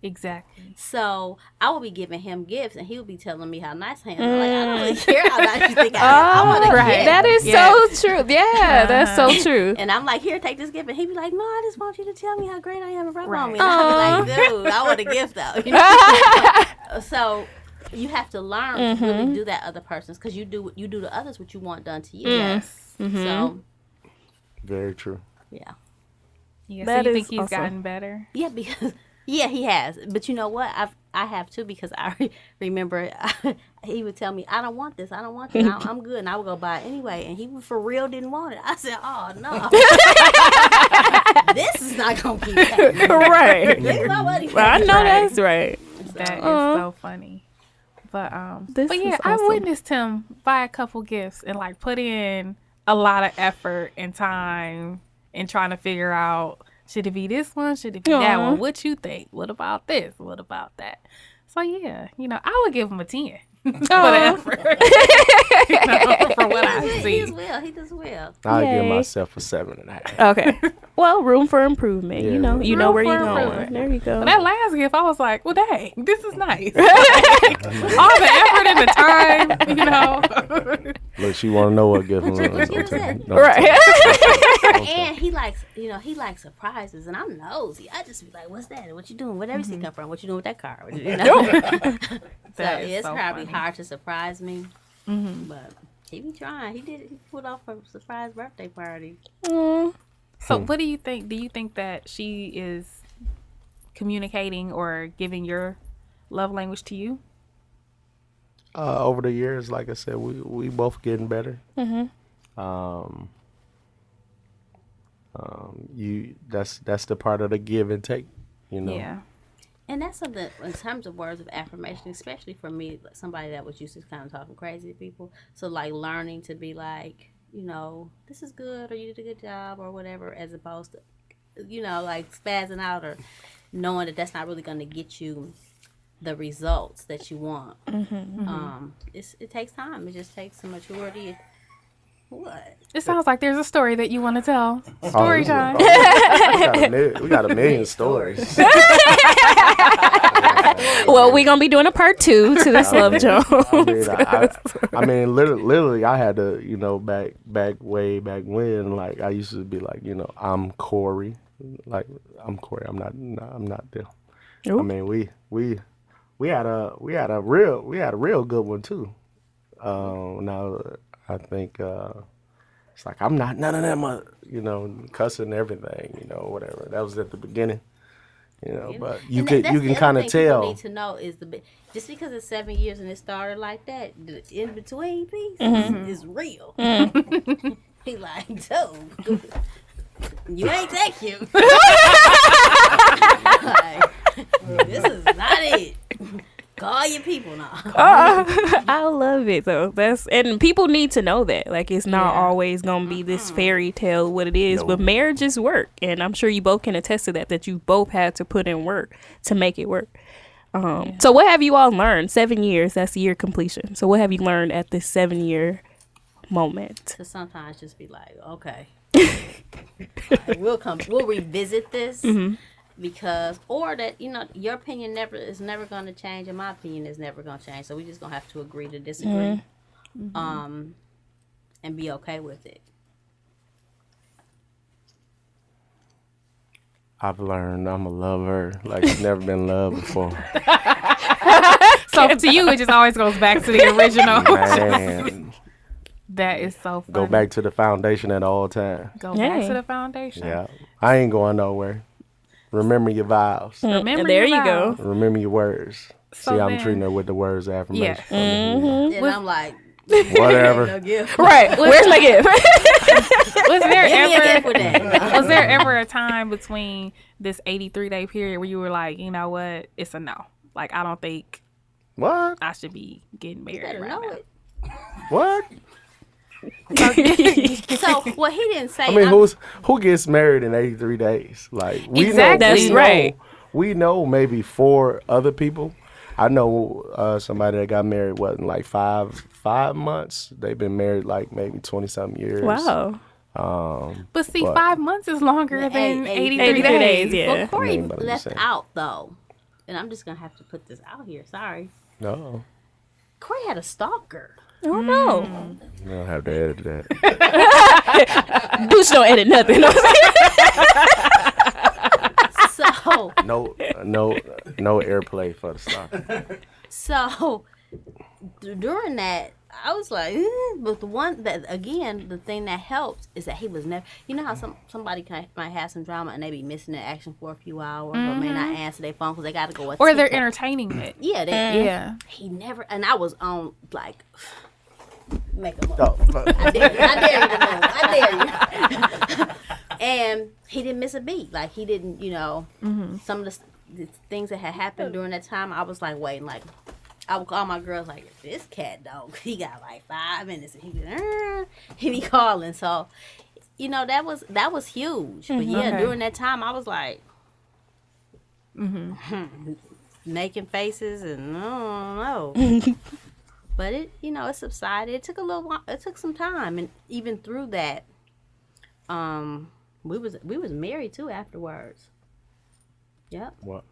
Exactly. So I will be giving him gifts, and he will be telling me how nice I am. I'm like, I don't really care how nice you think I am. I want a gift. That is so true. Yeah, that's so true. And I'm like, here, take this gift. And he'd be like, no, I just want you to tell me how great I am and rub on me. And I'd be like, dude, I want a gift, though. You know? So you have to learn to really do that other person's, because you do to others what you want done to you. Yes. So, Very true. yeah. Yeah. That so you is think he's awesome. gotten better? Yeah, because yeah, he has. But you know what? I have too, because I remember he would tell me, I don't want this. I don't want this. I'm good. And I would go buy it anyway. And he for real didn't want it. I said, oh, no. This is not going to keep happening. Right. This nobody I know that's right. That is so funny. But This but yeah, is I awesome. witnessed him buy a couple gifts and like put in a lot of effort and time in trying to figure out, should it be this one? Should it be that one? What you think? What about this? What about that? So yeah, I would give him a 10 for the effort. For what I He see. does well. He does well. I give Yay. myself a 7.5. Okay. Well, room for improvement. Yeah, you know room where for you're going. improvement. There you go. But that last gift, I was like, well, dang, this is nice. All the effort and the time, Look, she want to know what gift. What gift is that? Right. And he likes surprises, and I'm nosy. I just be like, "What's that? What you doing? Where did everything come from? What you doing with that car?" You know? So That is it's so probably funny. hard to surprise me, but he be trying. He did it. He put off a surprise birthday party. So what do you think? Do you think that she is communicating or giving your love language to you? Over the years, like I said, we both getting better. That's the part of the give and take, Yeah. And that's something in terms of words of affirmation, especially for me, like somebody that was used to kind of talking crazy to people. So like learning to be like, this is good, or you did a good job, or whatever, as opposed to, like spazzing out or knowing that that's not really going to get you the results that you want. It takes time. It just takes some maturity. What? It sounds like there's a story that you want to tell. Story time. We got a million stories. Well, we're going to be doing a part 2 to this Love Jones. I mean, literally, I had to, back way back when, like, I used to be like, I'm Corey. Like, I'm Corey. I'm not them. Ooh. I mean, we had a real good one too. Now I think it's like, I'm not none of them, cussing everything, whatever. That was at the beginning, but you can kind of tell. People need to know is just because it's 7 years and it started like that, the in between piece is real. He like, dude, you ain't that cute. Like, this is not it. Call your people now. I love it though. And people need to know that. Like, it's not always gonna be this fairy tale what it is, but marriage is work, and I'm sure you both can attest to that you both had to put in work to make it work. So what have you all learned? 7 years, that's the year completion. So what have you learned at this 7-year moment? To sometimes just be like, okay, like, we'll revisit this. Because, or that, your opinion is never going to change, and my opinion is never going to change. So we just going to have to agree to disagree, and be okay with it. I've learned I'm a lover like I've never been loved before. So to you, it just always goes back to the original. Man, That is so funny. go back to the foundation at all times. Go back Yay. to the foundation. Yeah, I ain't going nowhere. Remember your vows. Remember There your you go. vows. Remember your words. So See, I'm then- treating her with the words of affirmation. Yes. from the- And I'm like, Whatever. no gift. Right. Where's my gift? Was there Give me a gift ever with that. was there ever a time between this 83-day period where you were like, you know what, it's a no. Like I don't think What? I should be getting married Better right know now. it. What? So, well, he didn't say. I mean, who gets married in 83 days? Like we Exactly. know, That's right. We know maybe 4 other people. I know somebody that got married in like 5 months. They've been married like maybe 20-something years. Wow. But see, But- 5 months is longer than 83 83 days. days, yeah. Well, Corey I mean, but I'm left saying. out though, and I'm just gonna have to put this out here. Sorry, No, Corey had a stalker. Oh no. you don't have to edit that. Boots don't edit nothing. So, No airplay for the stock. so during that, I was like, but the one that again, the thing that helped is that he was never. You know how somebody might have some drama and they be missing the action for a few hours or may not answer their phone because they got to go. Or they're entertaining it. Yeah, Yeah. He never, and I was on like. Make a move. Oh, I dare you to move. I dare you. And he didn't miss a beat. Like he didn't, some of the things that had happened during that time. I was like waiting. Like I would call my girls like, this cat dog. He got like 5 minutes, and he be calling. So, that was huge. But yeah, Okay. during that time, I was like, making faces and I don't know. But it subsided. It took a little while. It took some time, and even through that, we was married too afterwards. Yep. what?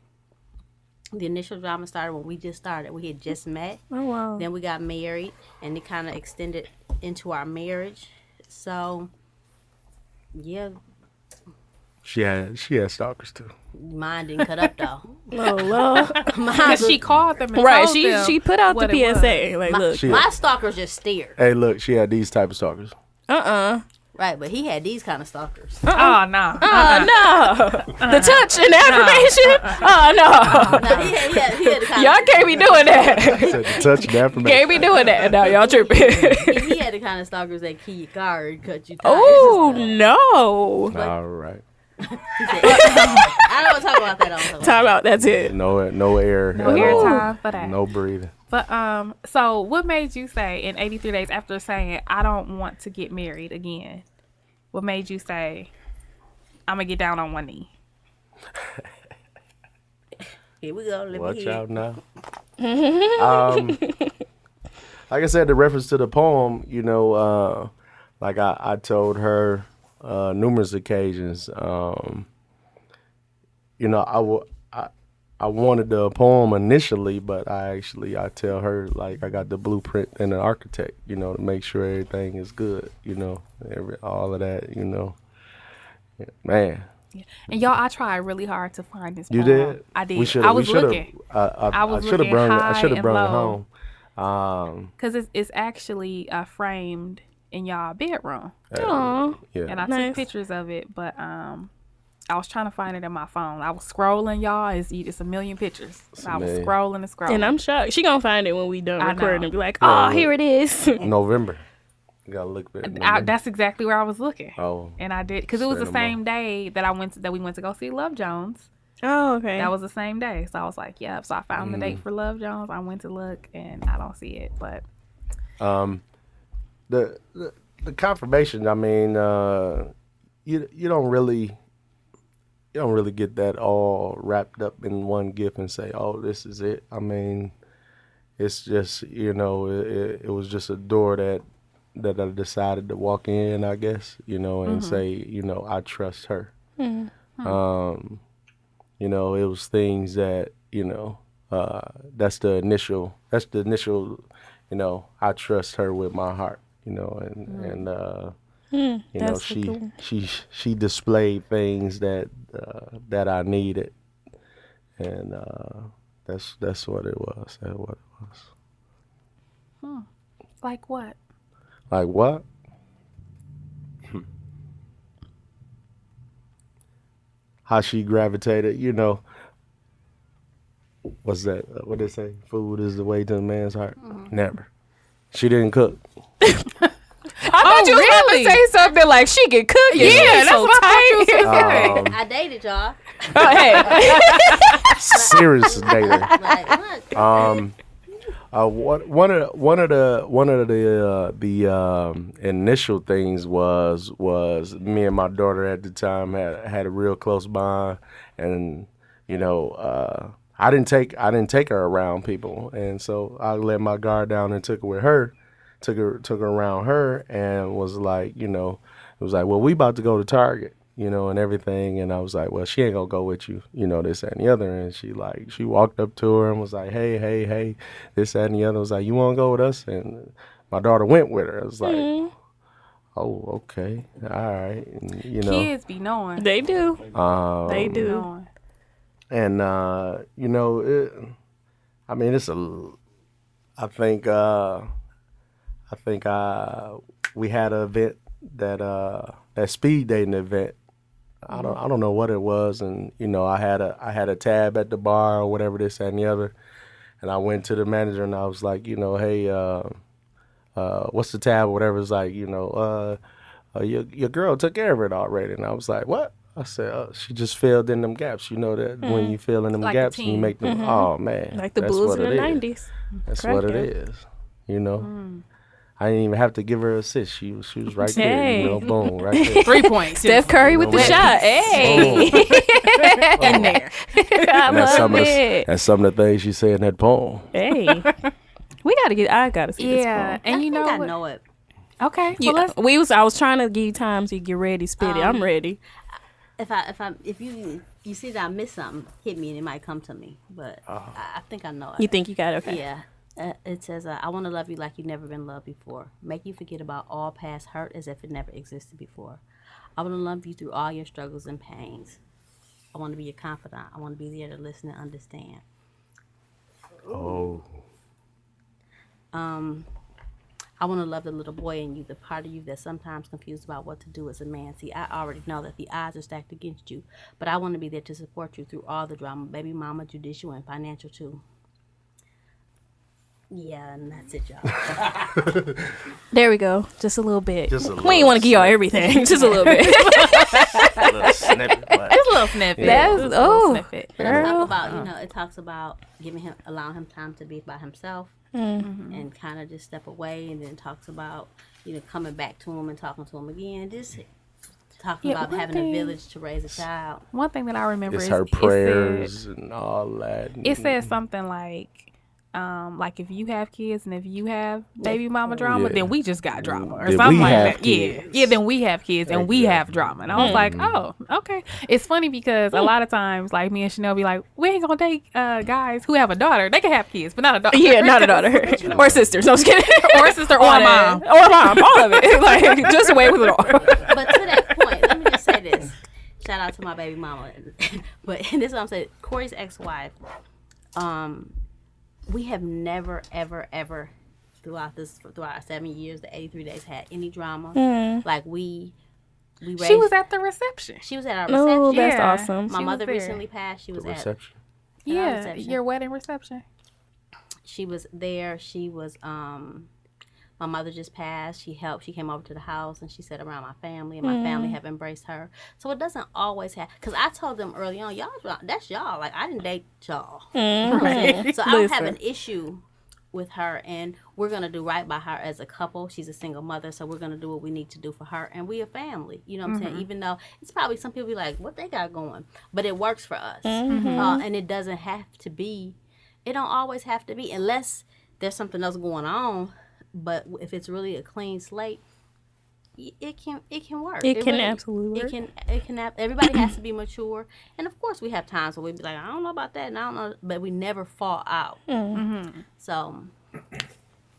The initial drama started when we just started. We had just met. Oh wow. Then we got married, and it kind of extended into our marriage. So, yeah, She had stalkers too. mine didn't cut up though. Oh Lord. Because she called them and Right. told them She put out the what it PSA. Like, look. My stalkers just stared. Hey, look, she had these type of stalkers. Right, but he had these kind of stalkers. was. Oh, no. No. The touch and affirmation. Oh no. No, he had the kind Y'all can't be doing that. Said the touch and affirmation. Can't be doing that. Now y'all tripping. he had the kind of stalkers that key your car and cut you tires. Oh no. All right. I don't want to talk about that on the Talk about that's it. No air. No airtime for that. No breathing. But, so what made you say in 83 days after saying, I don't want to get married again, what made you say, I'm going to get down on one knee? Here we go. Let Watch me hear. out now. Like I said, the reference to the poem, like I told her numerous occasions, I wanted the poem initially, but I tell her like I got the blueprint and an architect, to make sure everything is good, all of that, Yeah, man. And y'all, I tried really hard to find this You poem. did? I did. We should've- I we was should've- looking. I was should have looking brought it. I high should have and brought it low. home. Because it's actually framed in y'all bedroom. Aw. Yeah. And I Nice. took pictures of it, but I was trying to find it in my phone. I was scrolling, y'all. It's a million pictures. So I was million. scrolling and scrolling. And I'm shocked. She gonna find it when we done I recording know. and be like, Yeah, oh, here it is. November. You gotta look at it. That's exactly where I was looking. Oh. And I did, because it was the Cinema. same day that we went to go see Love Jones. Oh, okay. That was the same day. So I was like, yep. So I found the date for Love Jones. I went to look and I don't see it. But The confirmation, I mean, you don't really get that all wrapped up in one gift and say, oh, this is it. I mean, it's just, it was just a door that I decided to walk in, I guess, and say, I trust her. It was things that, that's the initial, I trust her with my heart, That's she displayed things that I needed, and That's what it was. That's what it was. Like what? Like what? How she gravitated, what's that? What they say? Food is the way to a man's heart. Never. She didn't cook. I thought you was about to say something like she can cook. Yeah, that's what I thought you was gonna say. I dated y'all. Oh, hey. Serious dater. Like, what? One of the initial things was me and my daughter at the time had a real close bond, and I didn't take her around people, and so I let my guard down and took her with her, took her around her, and was like, it was like, well, we about to go to Target, and everything, and I was like, well, she ain't gonna go with you, this, that, and the other, and she walked up to her and was like, hey, this, that, and the other, was like, you wanna go with us? And my daughter went with her. I was like, oh, okay, all right, and, Kids be knowing. They do. They do. Knowing. and it's we had an event that speed dating event. I don't know what it was, and I had a tab at the bar or whatever, this, that, and the other, and I went to the manager and I was like, hey, what's the tab or whatever? It's like, your girl took care of it already, and I was like, what? I said, she just filled in them gaps. You know that when you fill in them Like gaps and you make them, oh man, Like the that's Bulls what in the it is. 90s. That's Correct, what it yeah. is. I didn't even have to give her an assist. She was right there. Hey. Boom, right there. 3 points. Steph Curry with the shot. Hey. In there. I And that's love it. some of the things she said in that poem. Hey. I gotta see this Yeah, poem. and I you know think I what? know it. Okay, well, let's. I was trying to give you time to get ready, spit it. I'm ready. If you see that I missed something, hit me and it might come to me. But I think I know it. You think you got it? Okay. Yeah. It says, I want to love you like you've never been loved before. Make you forget about all past hurt as if it never existed before. I want to love you through all your struggles and pains. I want to be your confidant. I want to be there to listen and understand. Oh. I want to love the little boy in you, the part of you that's sometimes confused about what to do as a man. See, I already know that the odds are stacked against you, but I want to be there to support you through all the drama, baby mama, judicial, and financial too. Yeah, and that's it, y'all. There we go. Just a little bit. Just a We little ain't want to give y'all everything. Just a little bit. A little snippet, but It's a little snippet. That's- It's a little oh. snippet. But let's talk about, it talks about allowing him time to be by himself and kind of just step away, and then talks about, coming back to him and talking to him again, just talking about one having thing- a village to raise a child. One thing that I remember it's is her it said- prayers and all that. It says something like if you have kids and if you have baby mama drama, Yeah. then we just got drama or Then something we like have that. kids. Yeah, then we have kids and we have drama. And I was like, oh, okay. It's funny because a lot of times, like me and Chanel be like, we ain't gonna date guys who have a daughter. They can have kids, but not a daughter. Yeah, not a daughter. Or sisters. No, I'm just kidding. or a sister or a mom. Or a mom. All of it. Like, just away with it all. But to that point, let me just say this. Shout out to my baby mama. But this is what I'm saying. Corey's ex-wife, we have never, ever, ever throughout our 7 years, the 83 days, had any drama. Like we raised. She was at the reception. She was at our reception. Oh, that's Yeah. awesome. My She was mother there. recently passed. She was at. reception. Yeah, reception. your wedding reception. She was there. She was. My mother just passed. She helped. She came over to the house and she sat around my family, and my family have embraced her. So it doesn't always have. Because I told them early on, that's y'all. Like, I didn't date y'all. You know what I'm saying? So I don't have an issue with her, and we're gonna do right by her as a couple. She's a single mother, so we're gonna do what we need to do for her, and we a family. You know what I'm saying? Even though it's probably some people be like, what they got going, but it works for us, and it doesn't have to be. It don't always have to be, unless there's something else going on. But if it's really a clean slate, it can work. It can absolutely work. It can. Everybody has to be mature, and of course we have times where we be like, I don't know about that, and I don't know, but we never fall out. So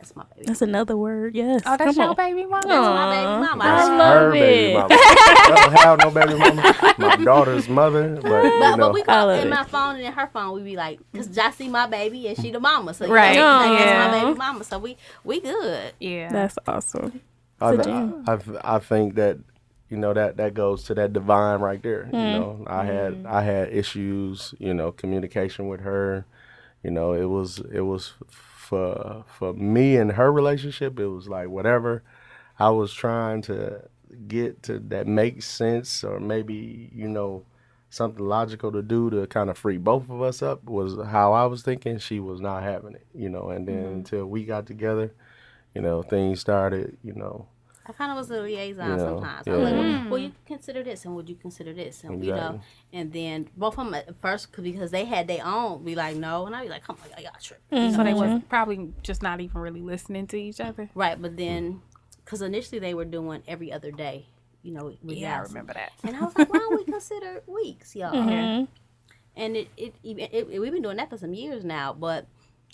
That's my baby. That's another word. Yes. Oh, that's Come your on. baby mama. That's my baby mama. I Her love baby it. mama. I don't have no baby mama. My daughter's mother, but you But know, we I call love in it. my phone and in her phone, we be like, because I see my baby and she the mama. So Right. you know, we like, Yeah. that's my baby mama. So we good. Yeah. That's awesome. I think that you know that goes to that divine right there. You know, I had issues. You know, communication with her. You know, it was for me and her relationship. It was like whatever I was trying to get to that makes sense, or maybe you know something logical to do to kind of free both of us up was how I was thinking. She was not having it. You know, and then until we got together, you know, things started. You know. I kind of was a liaison You know, sometimes. I was like, yeah. well, you can consider this, and would you consider this, and you know, Exactly. and then both of them at first because they had their own, be like no, and I'd be like, come on, y'all tripping. So they was probably just not even really listening to each other. Right, but then because initially they were doing every other day, you know, with Yeah, I guys. remember that. And I was like, why don't we consider weeks, y'all? And it we've been doing that for some years now, but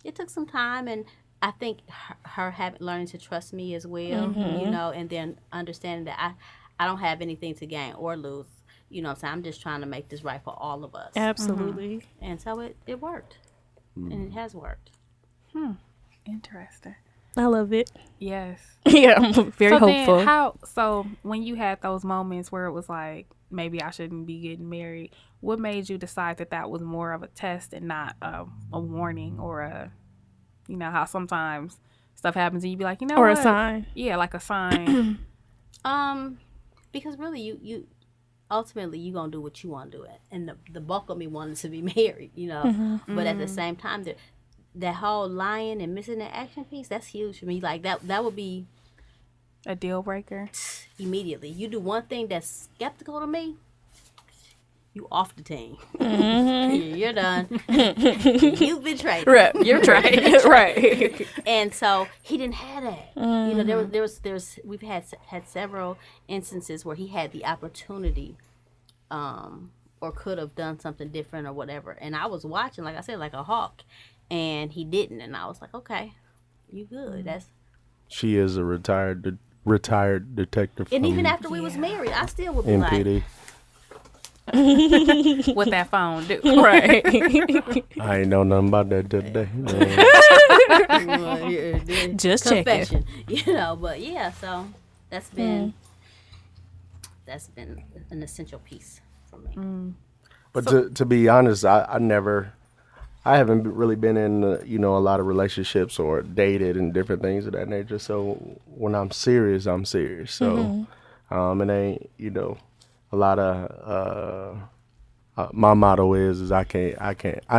it took some time, and I think her having learning to trust me as well, you know, and then understanding that I don't have anything to gain or lose. You know what I'm saying? I'm just trying to make this right for all of us. Absolutely. And so it worked. And it has worked. Interesting. I love it. Yes. Yeah, I'm very hopeful. Then so when you had those moments where it was like, maybe I shouldn't be getting married, what made you decide that was more of a test and not a warning or a, you know, how sometimes stuff happens and you be like, you know or what? a sign. Yeah, like a sign. Because really you ultimately you gonna do what you want to do it, and the bulk of me wanted to be married, you know. But at the same time, that whole lying and missing the action piece, that's huge for me. Like that would be A deal breaker. immediately. You do one thing that's skeptical to me, you off the team. You're done. You've betrayed. Right, you're right. Right. And so he didn't have that. You know, there was we've had several instances where he had the opportunity, or could have done something different or whatever. And I was watching, like I said, like a hawk, and he didn't. And I was like, okay, you good. That's. She is a retired detective. And from even after we was married, I still would be like, MPD. What that phone do. Right. I ain't know nothing about that today. Just checking. confession, you know. But yeah, so that's been an essential piece for me. But to be honest, I haven't really been in you know a lot of relationships or dated and different things of that nature. So when I'm serious, I'm serious. So it ain't you know a lot of my motto is I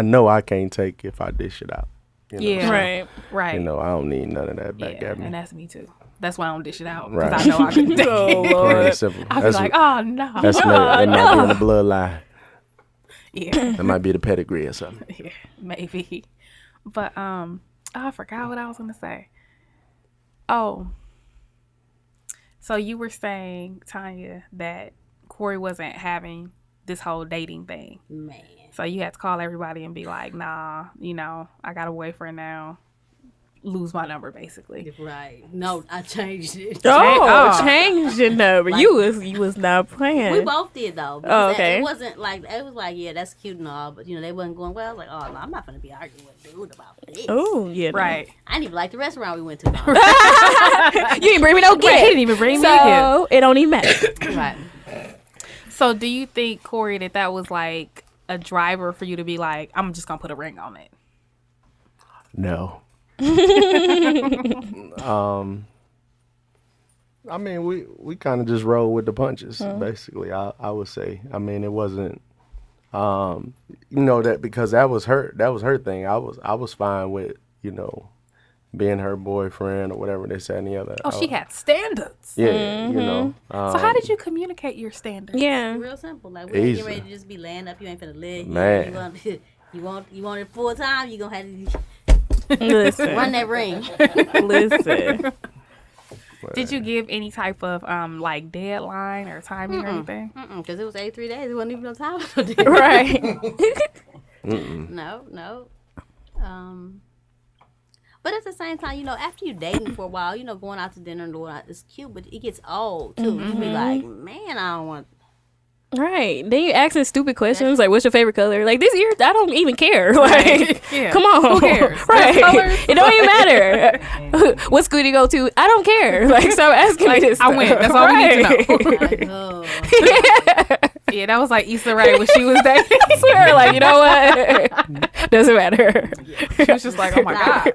know I can't take if I dish it out. You know? Yeah. So, Right. Right. You know I don't need none of that back Yeah, at me. and that's me too. That's why I don't dish it out. Because Right. I know I can take Oh, it. Lord. Plain and simple. I be like, oh no. That might be in the bloodline. Yeah. That might be the pedigree or something. Yeah, maybe. But I forgot what I was gonna say. Oh. So you were saying, Tanya, that Corey wasn't having this whole dating thing. Man, So you had to call everybody and be like, nah, you know, I got a boyfriend now. Lose my number, basically. right? No, I changed it. Oh, change your number. You was not playing. We both did though. Oh, because okay. It wasn't like it was like, yeah, that's cute and all, but you know they wasn't going well. I was like, oh no, I'm not gonna be arguing with dude about this. Oh, yeah. Right. I didn't even like the restaurant we went to. No. You didn't bring me no gift. He didn't even bring me a gift. So it don't even matter. Right. So do you think, Corey, that was like a driver for you to be like, I'm just gonna put a ring on it? No. I mean, we kind of just roll with the punches, basically. I would say. I mean, it wasn't, you know, that because that was her thing. I was fine with, you know, being her boyfriend or whatever they said. And the other. Oh, she had standards. Yeah, you know. So how did you communicate your standards? Yeah. Real simple. Like we ain't Easy. getting ready to just be laying up. You ain't finna live. Man. You want it full time. You gonna have to Listen. run that ring. Listen. Did you give any type of like deadline or timing or anything? Because it was 83 days. It wasn't even no time. Right. No. But at the same time, you know, after you dating for a while, you know, going out to dinner and doing it's cute, but it gets old too. You be like, man, I don't want. Right. Then you asking stupid questions like, "What's your favorite color?" Like this year, I don't even care. Like, Yeah. come on, Who cares? right? Colors? It don't even matter. What school do you go to? I don't care. Like, stop asking me this. I stuff. went. That's all we need to know. Like, oh. Yeah, that was like Issa Rae when she was dating. I swear, like, you know what? Doesn't matter. She was just like, oh my God.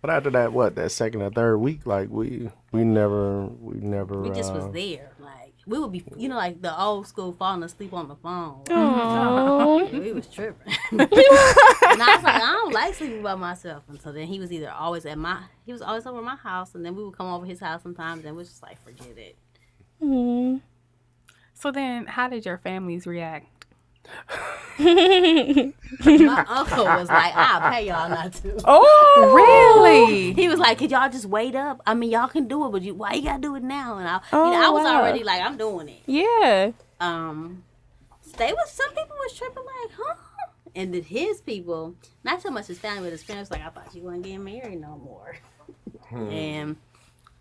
But after that, that second or third week, like we never. We just was there. Like we would be, you know, like the old school falling asleep on the phone. Oh. Yeah, we was tripping. And I was like, I don't like sleeping by myself. And so then he was always over at my house, and then we would come over his house sometimes, and we was just like, forget it. Mm. So then, how did your families react? My uncle was like, I'll pay y'all not to. Oh, Really? He was like, could y'all just wait up? I mean, y'all can do it, but why you gotta do it now? And I was wow. already like, I'm doing it. Yeah. Some people was tripping like, huh? And then his people, not so much his family, but his parents like, I thought you weren't getting married no more. And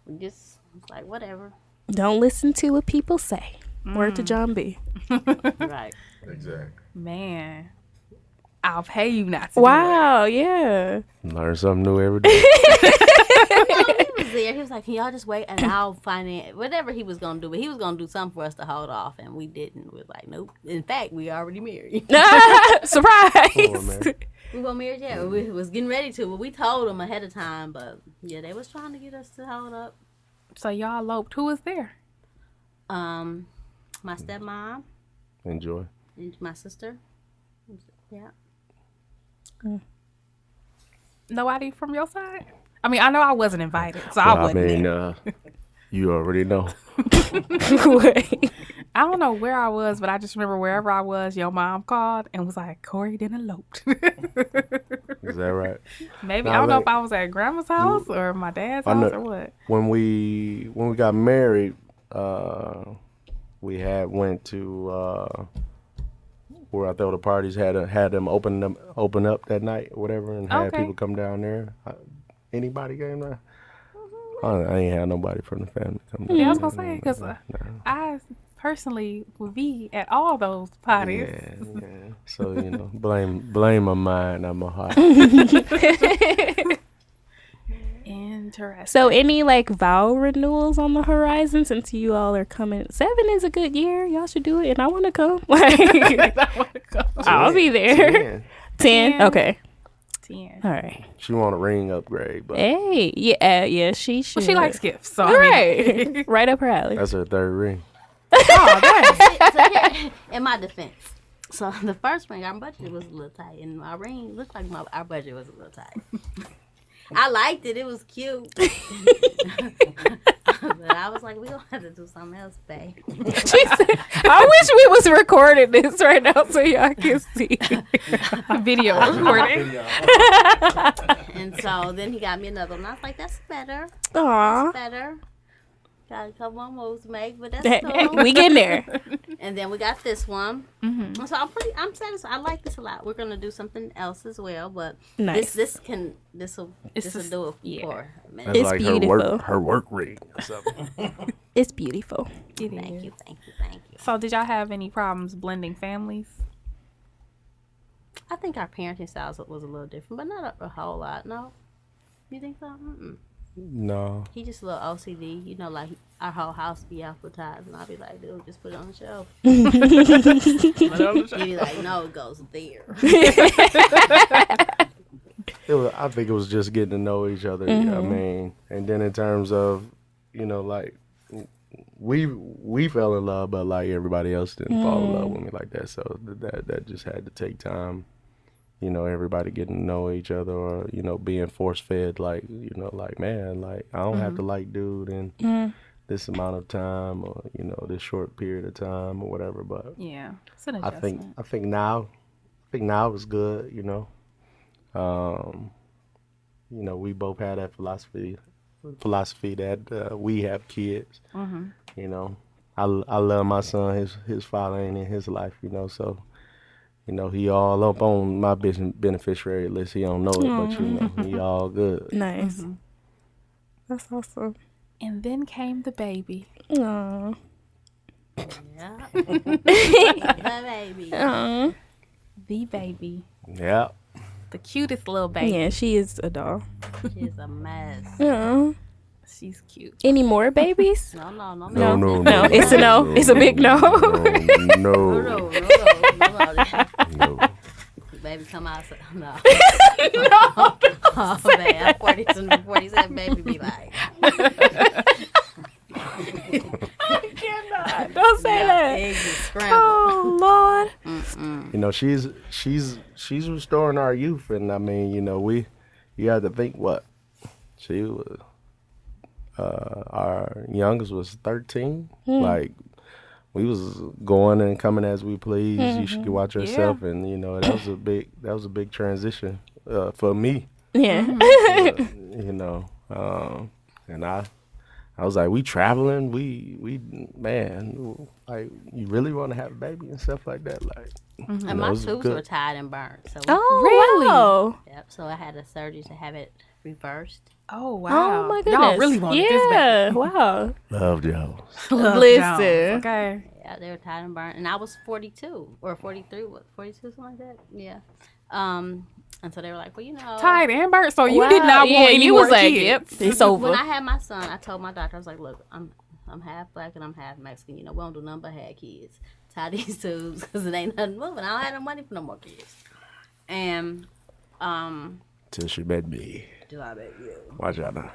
we just was like, whatever. Don't listen to what people say. Word to John B. Right. Exactly. Man, I'll pay you not to. Wow. Yeah. Learn something new every day. He was there. He was like, can y'all just wait and I'll finance whatever he was going to do. But he was going to do something for us to hold off. And we didn't. We were like, nope. In fact, we already married. Surprise. We weren't married yet. We was getting ready to. But we told them ahead of time. But yeah, they was trying to get us to hold up. So y'all eloped. Who was there? My stepmom Enjoy. and my sister. Yeah. Nobody from your side? I mean, I know I wasn't invited, so I wasn't there. You already know. I don't know where I was, but I just remember wherever I was, your mom called and was like, Corey done eloped. Is that right? Maybe, I don't know if I was at grandma's house or my dad's house or what. When we got married, we had went to where I thought the parties had them open up that night or whatever, and had people come down there. Anybody came there? I ain't had nobody from the family come down. Yeah, I was gonna say because I personally would be at all those parties. Yeah. So you know, blame my mind, not my heart. Interesting. So any like vow renewals on the horizon since you all are coming? 7 is a good year. Y'all should do it, and I want to come. Like, I'll be there. 10. Okay. 10. All right. She want a ring upgrade, but Hey, yeah, she should. Well, she likes gifts, so Right, right up her alley. that's her third ring. In my defense. So the first ring, our budget was a little tight, and my ring looked like our budget was a little tight. I liked it; it was cute. But I was like, we gonna have to do something else, babe. She said, I wish we was recording this right now so y'all can see. Video recording. And so then he got me another one. I was like, that's better. Aw. Better. Got a couple more moves to make, but that's cool. We getting there. And then we got this one. Mm-hmm. So I'm satisfied. I like this a lot. We're gonna do something else as well, but Nice. this will do it for a minute. That's It's like beautiful. her work ring or something. It's beautiful. Thank you. So did y'all have any problems blending families? I think our parenting styles was a little different, but not a whole lot. No, you think so? Mm-mm. No. He just a little OCD, you know, like our whole house be advertised, and I'll be like, dude, just put it on the shelf. He'd be like, no, it goes there. I think it was just getting to know each other. I mean, and then in terms of, you know, like we fell in love, but like everybody else didn't fall in love with me like that. So that just had to take time. You know, everybody getting to know each other, or you know, being force fed. Like, you know, like, man, like I don't have to like dude in this amount of time, or you know, this short period of time, or whatever. But Yeah, it's an I adjustment. think now it's good. You know, we both had that philosophy that we have kids. You know, I love my son. His father ain't in his life. You know, so You know, he all up on my beneficiary list. He don't know it, but you know, he all good. Nice. That's awesome. And then came the baby. Aw. Yeah. The baby. Aw. The baby. Yeah. The cutest little baby. Yeah, she is a doll. She's a mess. Aw. She's cute. Any more babies? No. No, it's a no. It's a big no. No. No. Baby, come out. No. No. Oh, man. 47, baby be like. I cannot. Don't say that. Eggs is scrambled. Oh Lord. You know, she's restoring our youth, and I mean, you know, you have to think what she was. Our youngest was 13. Like, we was going and coming as we please. You should watch yourself, and you know, that was a big transition for me. Yeah. You know, and I was like, we traveling, we man, like, you really want to have a baby and stuff like that, like. And my tubes were tied and burnt. So Oh, Really? Wow. Yep. So I had a surgery to have it reversed. Oh, wow. Oh my goodness. Y'all really wanted this baby. Yeah. Wow. Loved y'all. Love Listen. Jones, okay. Yeah, they were tied and burnt, and I was 42 or 43, 42, something like that. Yeah. And so they were like, well, you know, Tied and burnt, so you Wow. did not Yeah, want any you more was like, kids. yep, it's over. when I had my son, I told my doctor, I was like, look, I'm half black and I'm half Mexican. You know, we don't do nothing but have kids. Tie these tubes because it ain't nothing moving. I don't have no money for no more kids. And Till she met me. do I bet you? Watch out now.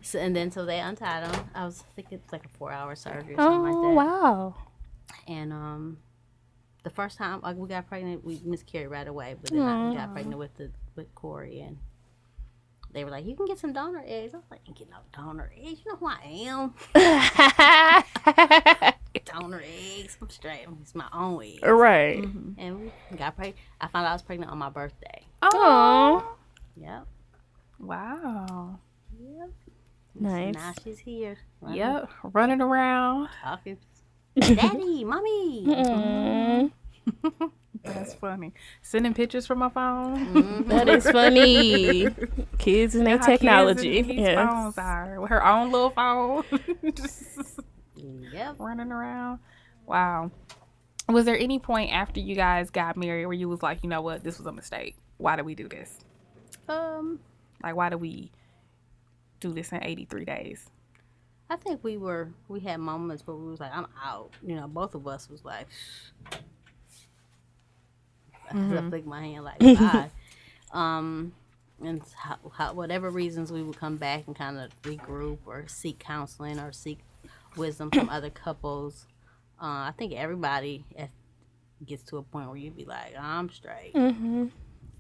So, and then so they untied them. I think it's like a 4-hour surgery or Oh something like that. wow. And the first time like we got pregnant, we miscarried right away. But then I got pregnant with Corey, and they were like, "You can get some donor eggs." I was like, "I ain't get no donor eggs. You know who I am? Donor eggs. I'm straight. It's my own eggs." Right. And we got pregnant. I found out I was pregnant on my birthday. Oh. Yep. Wow. Yep. Nice. Now she's here. Yep. Running around. Talking. Daddy, mommy. Mm. That's funny. Sending pictures from my phone. That is funny. Kids and their How kids technology. in these Yes. phones are. With her own little phone. Just Yep. running around. Wow. Was there any point after you guys got married where you was like, you know what, this was a mistake? Why did we do this? Like, why did we do this in 83 days? I think we had moments where we was like, I'm out. You know, both of us was like, I flick my hand like, bye. And whatever reasons we would come back and kind of regroup or seek counseling or seek wisdom from other couples. I think everybody gets to a point where you'd be like, I'm straight. Mm-hmm.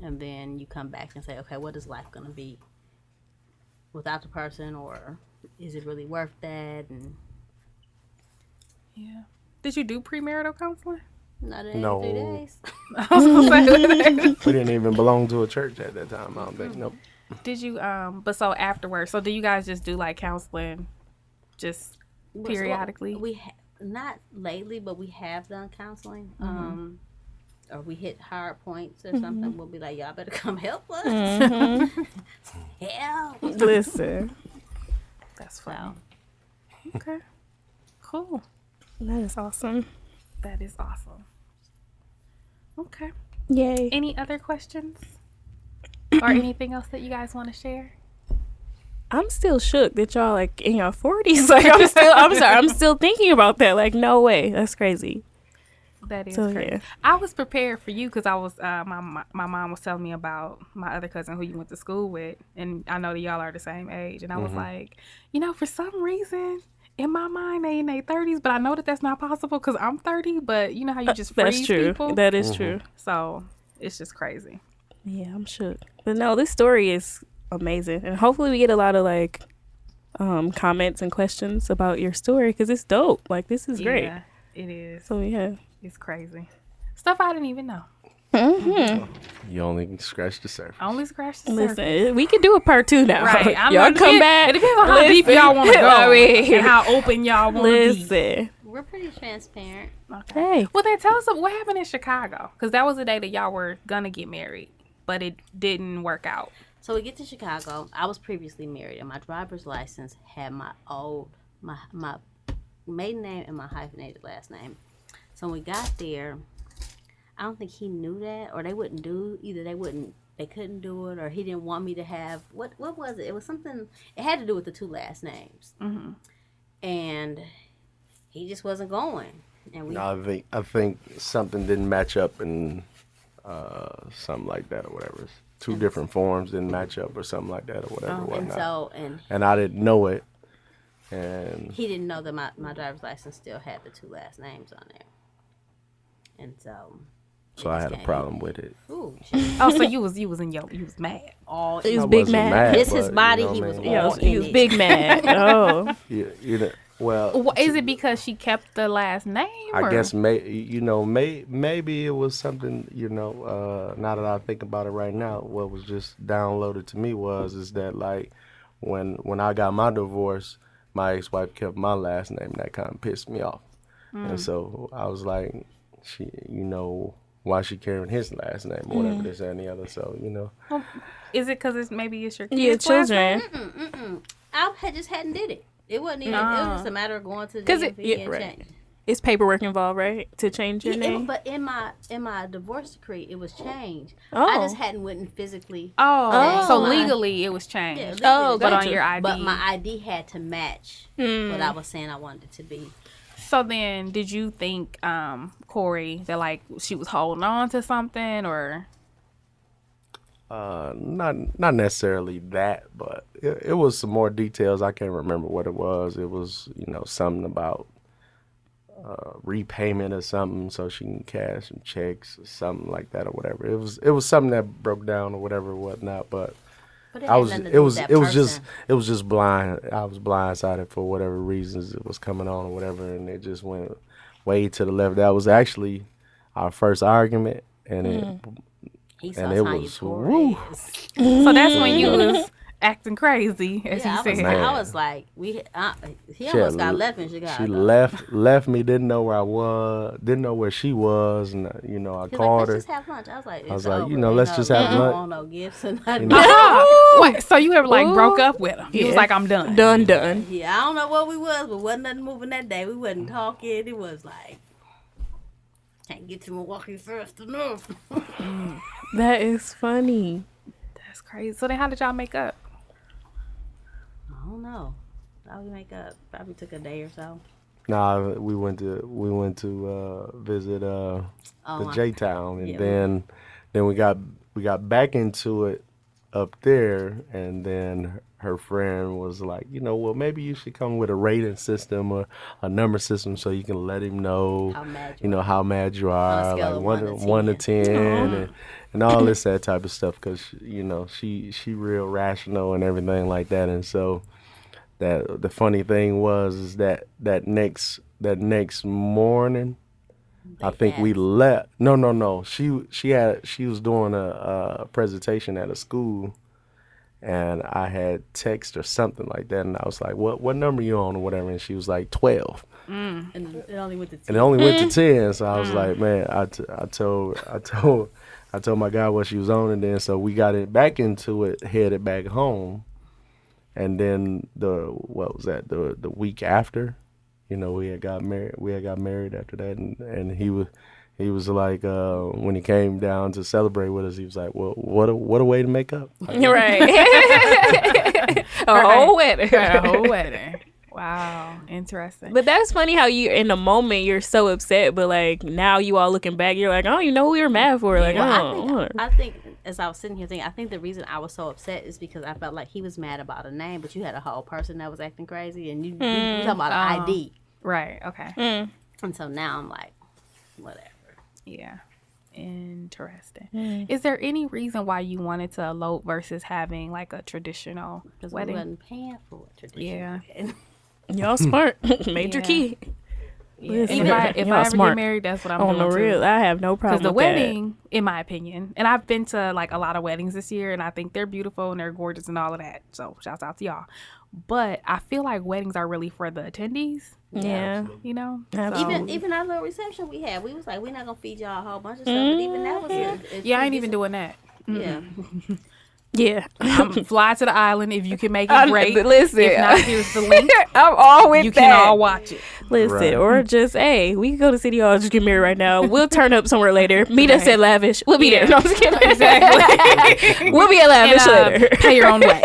And then you come back and say, okay, what is life going to be without the person, or is it really worth that? And Yeah. Did you do premarital counseling? not in No. 3 days. I was gonna say, We didn't even belong to a church at that time, I don't think. Nope. did you, but so afterwards, so do you guys just do like counseling just periodically? We not lately, but we have done counseling. Or we hit hard points or something. We'll be like, y'all better come help us. Help. Listen. That's funny. Okay. Cool. That is awesome. That is awesome. Okay. Yay. Any other questions? Or anything else that you guys want to share? I'm still shook that y'all like in your 40s. Like I'm still thinking about that. Like, no way. That's crazy. That is So, crazy. yeah. I was prepared for you because I was my mom was telling me about my other cousin who you went to school with, and I know that y'all are the same age, and I was like, you know, for some reason in my mind they in their 30s, but I know that that's not possible because I'm 30. But you know how you just freeze That's true. people. That is true. So it's just crazy. Yeah, I'm shook. But no, this story is amazing, and hopefully we get a lot of like comments and questions about your story because it's dope. Like, this is great. Yeah, it is. So yeah. It's crazy. Stuff I didn't even know. You only scratched the surface. I only scratched the surface. Listen, we could do a part 2 now. Right. Y'all come back. It depends on how deep y'all want to go I mean, and how open y'all want to be. listen. We're pretty transparent. Okay. Hey. Well, then tell us what happened in Chicago, because that was the day that y'all were gonna get married, but it didn't work out. So we get to Chicago. I was previously married, and my driver's license had my maiden name and my hyphenated last name. So when we got there, I don't think he knew that, or they wouldn't do either. They couldn't do it, or he didn't want me to have what was it? It was something. It had to do with the two last names, and he just wasn't going. And we, No, I think something didn't match up and something like that or whatever. Two different forms didn't match up or something like that or whatever. and whatnot. so and I didn't know it, and he didn't know that my driver's license still had the two last names on there, and so I had a problem with it. Ooh, Oh, so you was mad. all He was I big wasn't mad. This but, his body. you know He what I was mean? Yeah, all he in was it. big mad. Oh. Yeah, well, Is it because she kept the last name? I or? guess maybe it was something, now that I think about it right now, what was just downloaded to me is that like when I got my divorce, my ex-wife kept my last name. That kind of pissed me off. And so I was like, she, why she carrying his last name or whatever, this and the other. So, Is it because maybe it's your Yeah, kids' last children. name? I just hadn't did it. It wasn't even. It was just a matter of going to the 'Cause DMV and right. change. It's paperwork involved, right? To change your name? But in my divorce decree, it was changed. Oh. I just hadn't went and physically. Oh, so Oh. legally it was changed. Yeah, legally Oh, it was but on gotcha. your ID. But my ID had to match what I was saying I wanted it to be. So then, did you think, Corey, that like she was holding on to something, or? not necessarily that, but it was some more details. I can't remember what it was. It was, something about repayment or something, so she can cash some checks or something like that or whatever. It was something that broke down or whatever or whatnot. But But I was had nothing to it do was with that it was person. just blind. I was blindsided for whatever reasons it was coming on or whatever, and it just went way to the left. That was actually our first argument, and He saw and it Tanya was woo. Torres. So that's when you was acting crazy, as Yeah, you said. Man. I was like, he She almost had got l- left in Chicago. She left me, didn't know where I was, didn't know where she was, and I He was called like, her. let's just have lunch. I was like, was it's like, over. let's Ain't just no- have I don't lunch. want no gifts and nothing. Wait, so you ever like broke up with him? You was Yeah. like, I'm done. Done. Yeah, I don't know what we was, but wasn't nothing moving that day. We wasn't talking. It was like, can't get to Milwaukee fast enough. That is funny. That's crazy. So then, how did y'all make up? I don't know. How we make up? Probably took a day or so. Nah, we went to visit the Oh, J Town, and yeah. then we got back into it up there, and then her friend was like, well, maybe you should come with a rating system or a number system so you can let him know, How mad you how mad you On a are, scale like of 1 to 10, Mm-hmm. and all this that type of stuff, because she real rational and everything like that, and so that the funny thing is that next morning. I think we left. No. She was doing a presentation at a school, and I had text or something like that, and I was like, "What number you on?" or whatever, and she was like 12, And it only went to 10. and it only went to 10. So I was like, "Man," I told my guy what she was on, and then so we got it back into it, headed back home, and then the week after. We had got married after that, and he was like, when he came down to celebrate with us, he was like, well, what a way to make up. You're right. A whole wedding. A whole wedding. Wow, interesting. But that's funny how you, in the moment, you're so upset, but like now you all looking back, you're like, I don't even know who you're mad for. Like, Well, I think as I was sitting here thinking, I think the reason I was so upset is because I felt like he was mad about a name, but you had a whole person that was acting crazy, and you talking about an ID. Right. Okay. And so now I'm like, whatever. Yeah. Interesting. Is there any reason why you wanted to elope versus having like a traditional Because we wedding? wasn't paying for a tradition. Yeah. wedding. y'all smart. Major Yeah. key. Yeah. Listen, If y'all I ever smart. get married, that's what I'm On doing the too. real, I have no problem Because the with that. wedding, in my opinion, and I've been to like a lot of weddings this year, and I think they're beautiful and they're gorgeous and all of that. So shouts out to y'all. But I feel like weddings are really for the attendees. Yeah. You know, Absolutely. Even our little reception we had, we was like, we're not gonna feed y'all a whole bunch of stuff, but even that was yeah, I ain't even doing that. Yeah, Yeah. Fly to the island if you can make it great. Listen, If not, here's the link. I'm all with You that. can all watch it. Listen, Right. or just, hey, we can go to City Hall, just get married right now. We'll turn up somewhere later. Meet us at Lavish. We'll be there. No, I'm just kidding. Exactly. We'll be at Lavish later. Pay your own way.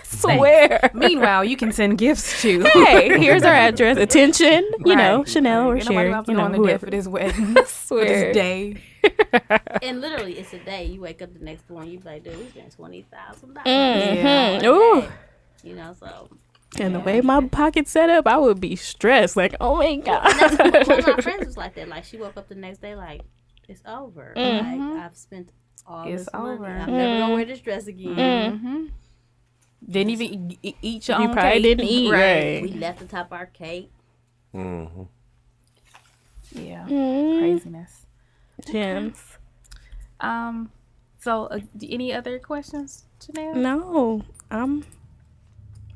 Swear. Meanwhile, you can send gifts to. Hey, here's our address. Attention, you know, Right. Chanel or Ain't nobody Sherry. about to You go know, on the death whoever. for this wedding. For Swear. this day. and literally it's a day. You wake up the next morning, you be like, dude, we spent $20,000. Mhm. Yeah. Ooh. You know, so And the way my pocket's set up, I would be stressed. Like, oh my God. one of my friends was like that. Like she woke up the next day, like it's over. Like I've spent all It's this money. over. I'm never gonna wear this dress again. Mm-hmm. Didn't even eat your You own probably cake. didn't eat, right. We left the top of our cake. Mm-hmm. Yeah. Mm. Craziness. Gems. So, any other questions, Janelle? No,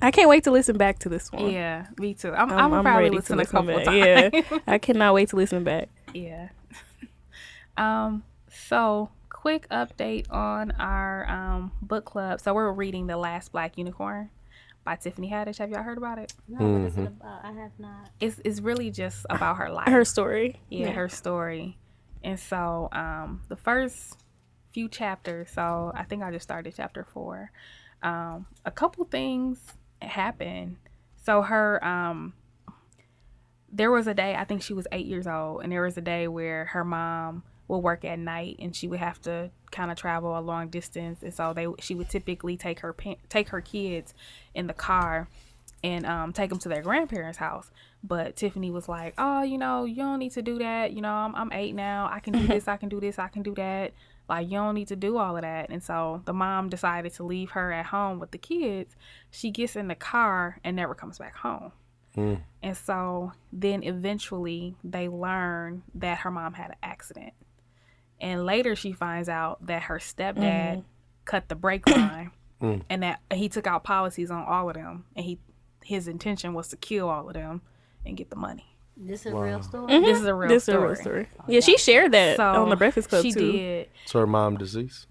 I can't wait to listen back to this one. Yeah, me too. I'm probably ready listen to a couple back. times. Yeah, I cannot wait to listen back. Yeah. So quick update on our book club. So we're reading The Last Black Unicorn by Tiffany Haddish. Have y'all heard about it? No, what is it about? I have not. It's really just about her life. Her story. Yeah, her story. And so the first few chapters, so I think I just started chapter 4. A couple things happened. So her there was a day, I think she was 8 years old, and there was a day where her mom would work at night and she would have to kind of travel a long distance, and so she would typically take her kids in the car and take them to their grandparents' house. But Tiffany was like, oh, you don't need to do that. I'm 8 now. I can do this. I can do this. I can do that. Like, you don't need to do all of that. And so the mom decided to leave her at home with the kids. She gets in the car and never comes back home. And so then eventually they learn that her mom had an accident. And later she finds out that her stepdad cut the brake line and that he took out policies on all of them. And his intention was to kill all of them and get the money. This is a real story. Mm-hmm. This is a real story. Yeah, she shared that So on the Breakfast Club she too. did. So her mom deceased?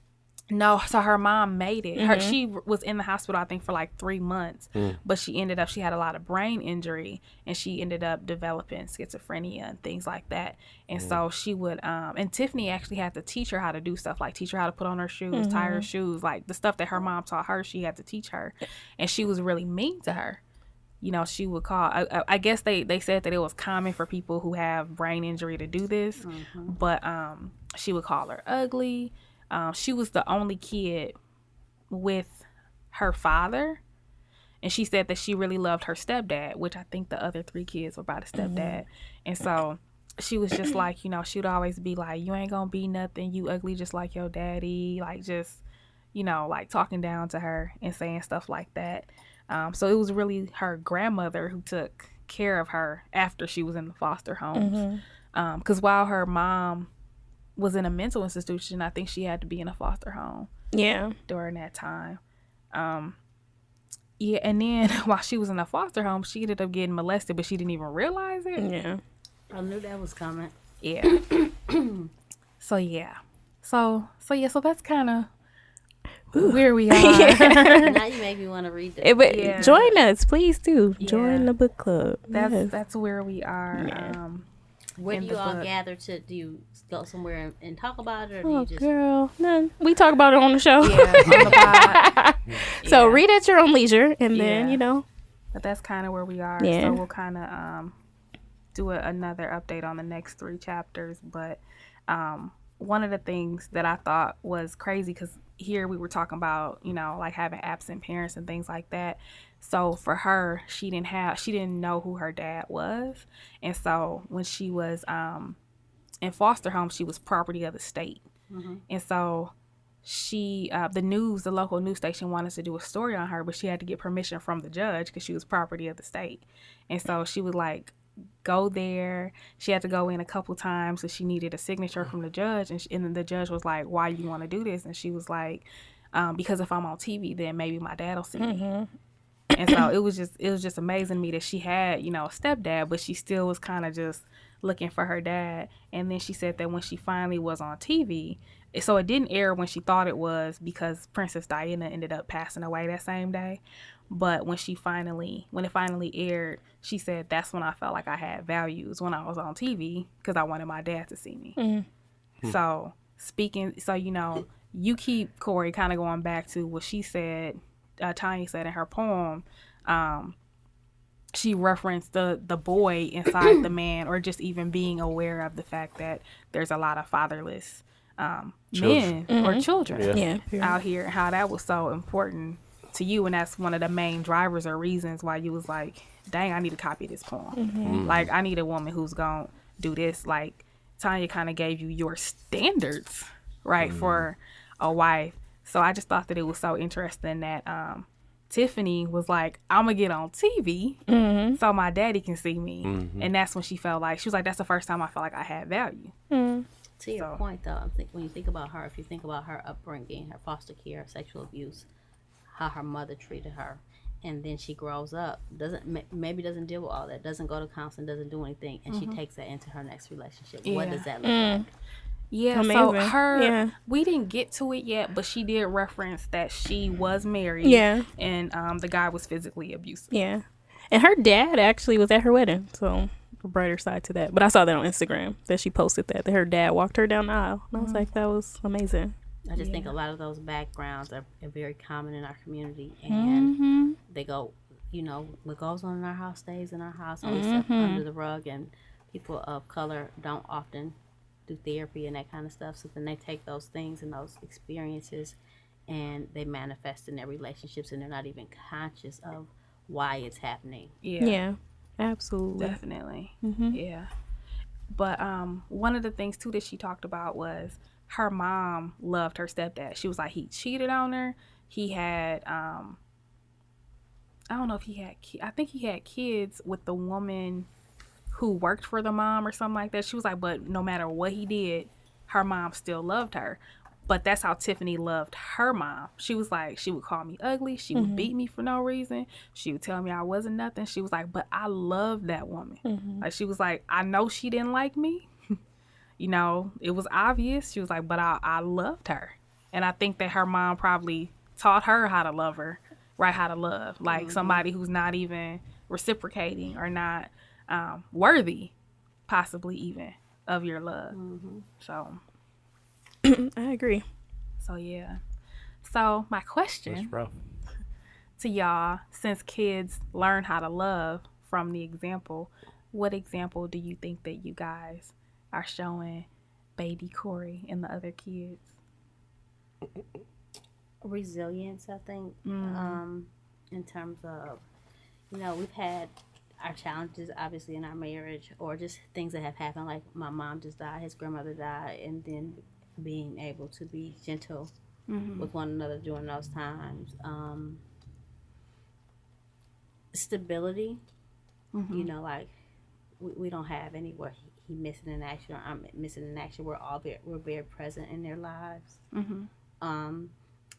No, so her mom made it. She was in the hospital, I think, for like 3 months, but she had a lot of brain injury, and she ended up developing schizophrenia and things like that. And so she would, and Tiffany actually had to teach her how to do stuff, like teach her how to put on her shoes, tie her shoes, like the stuff that her mom taught her, she had to teach her. And she was really mean to her. She would call, I guess they said that it was common for people who have brain injury to do this, but she would call her ugly. She was the only kid with her father, and she said that she really loved her stepdad, which I think the other 3 kids were by the stepdad. And so she was just like, she would always be like, you ain't gonna be nothing, you ugly just like your daddy, like just, like talking down to her and saying stuff like that. So it was really her grandmother who took care of her after she was in the foster homes. Because while her mom was in a mental institution, I think she had to be in a foster home. Yeah. During that time. Yeah, and then while she was in a foster home, she ended up getting molested, but she didn't even realize it. Yeah. I knew that was coming. Yeah. So that's kind of where we are. Now you make me want to read that. But join us, please do. Join the book club. That's where we are. Yeah. Where do in you the all book. gather to? Do you go somewhere and talk about it, or do Oh, you just? girl, none. We talk about it on the show. Yeah, on the pod. So Yeah. read at your own leisure, and then Yeah. But that's kind of where we are. Yeah. So we'll kind of do another update on the next 3 chapters. But one of the things that I thought was crazy, because here we were talking about, like having absent parents and things like that. So for her, she didn't know who her dad was. And so when she was in foster home, she was property of the state. And so the local news station wanted to do a story on her, but she had to get permission from the judge because she was property of the state. And so she was like, go there. She had to go in a couple times because she needed a signature from the judge, and then the judge was like, "Why you want to do this?" And she was like, "Because if I'm on TV, then maybe my dad will see me." And so it was just amazing to me that she had, a stepdad, but she still was kind of just looking for her dad. And then she said that when she finally was on TV, so it didn't air when she thought it was because Princess Diana ended up passing away that same day. But when it finally aired, she said that's when I felt like I had values, when I was on TV, because I wanted my dad to see me. So you keep Corey kind of going back to what she said. Tanya said in her poem, she referenced the boy inside the man, or just even being aware of the fact that there's a lot of fatherless men or children out here, and how that was so important to you, and that's one of the main drivers or reasons why you was like, dang, I need to copy this poem. Like, I need a woman who's gonna do this. Like, Tanya kind of gave you your standards, right, for a wife. So I just thought that it was so interesting that Tiffany was like, I'm going to get on TV so my daddy can see me. And that's when she felt like, she was like, that's the first time I felt like I had value. To your point, though, I think when you think about her, if you think about her upbringing, her foster care, sexual abuse, how her mother treated her, and then she grows up, maybe doesn't deal with all that, doesn't go to counseling, doesn't do anything, and she takes that into her next relationship. What does that look like? Yeah, Amazing. So we didn't get to it yet, but she did reference that she was married. Yeah. And the guy was physically abusive. Yeah. And her dad actually was at her wedding, so a brighter side to that. But I saw that on Instagram, that she posted that her dad walked her down the aisle. And I was like, that was amazing. I just think a lot of those backgrounds are very common in our community, and they go, what goes on in our house stays in our house, all this stuff under the rug, and people of color don't often do therapy and that kind of stuff. So then they take those things and those experiences and they manifest in their relationships, and they're not even conscious of why it's happening. Yeah, absolutely. Definitely. Yeah. But one of the things too that she talked about was her mom loved her stepdad. She was like, he cheated on her. He had I don't know if he had I think he had kids with the woman who worked for the mom or something like that. She was like, but no matter what he did, her mom still loved her. But that's how Tiffany loved her mom. She was like, she would call me ugly. She would beat me for no reason. She would tell me I wasn't nothing. She was like, but I loved that woman. Like, she was like, I know she didn't like me. It was obvious. She was like, but I loved her. And I think that her mom probably taught her how to love her, right? How to love. Like, somebody who's not even reciprocating or not worthy, possibly even, of your love. So I agree. So yeah. So my question to y'all, since kids learn how to love from the example, what example do you think that you guys are showing baby Corey and the other kids? Resilience, I think, in terms of, we've had our challenges, obviously, in our marriage, or just things that have happened, like my mom just died, his grandmother died, and then being able to be gentle with one another during those times. Stability, like we don't have anywhere he missing in action or I'm missing in action. We're very present in their lives.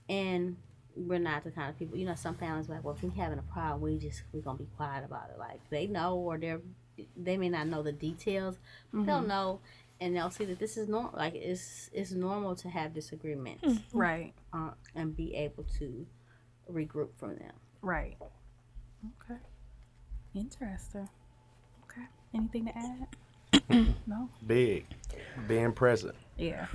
And we're not the kind of people, some families are like, well, if we're having a problem, we're gonna be quiet about it. Like, they know, or they may not know the details, but they'll know, and they'll see that this is normal. Like, it's normal to have disagreements, Right? And be able to regroup from them. Right. Okay. Interesting. Okay. Anything to add? No. Being present. Yeah.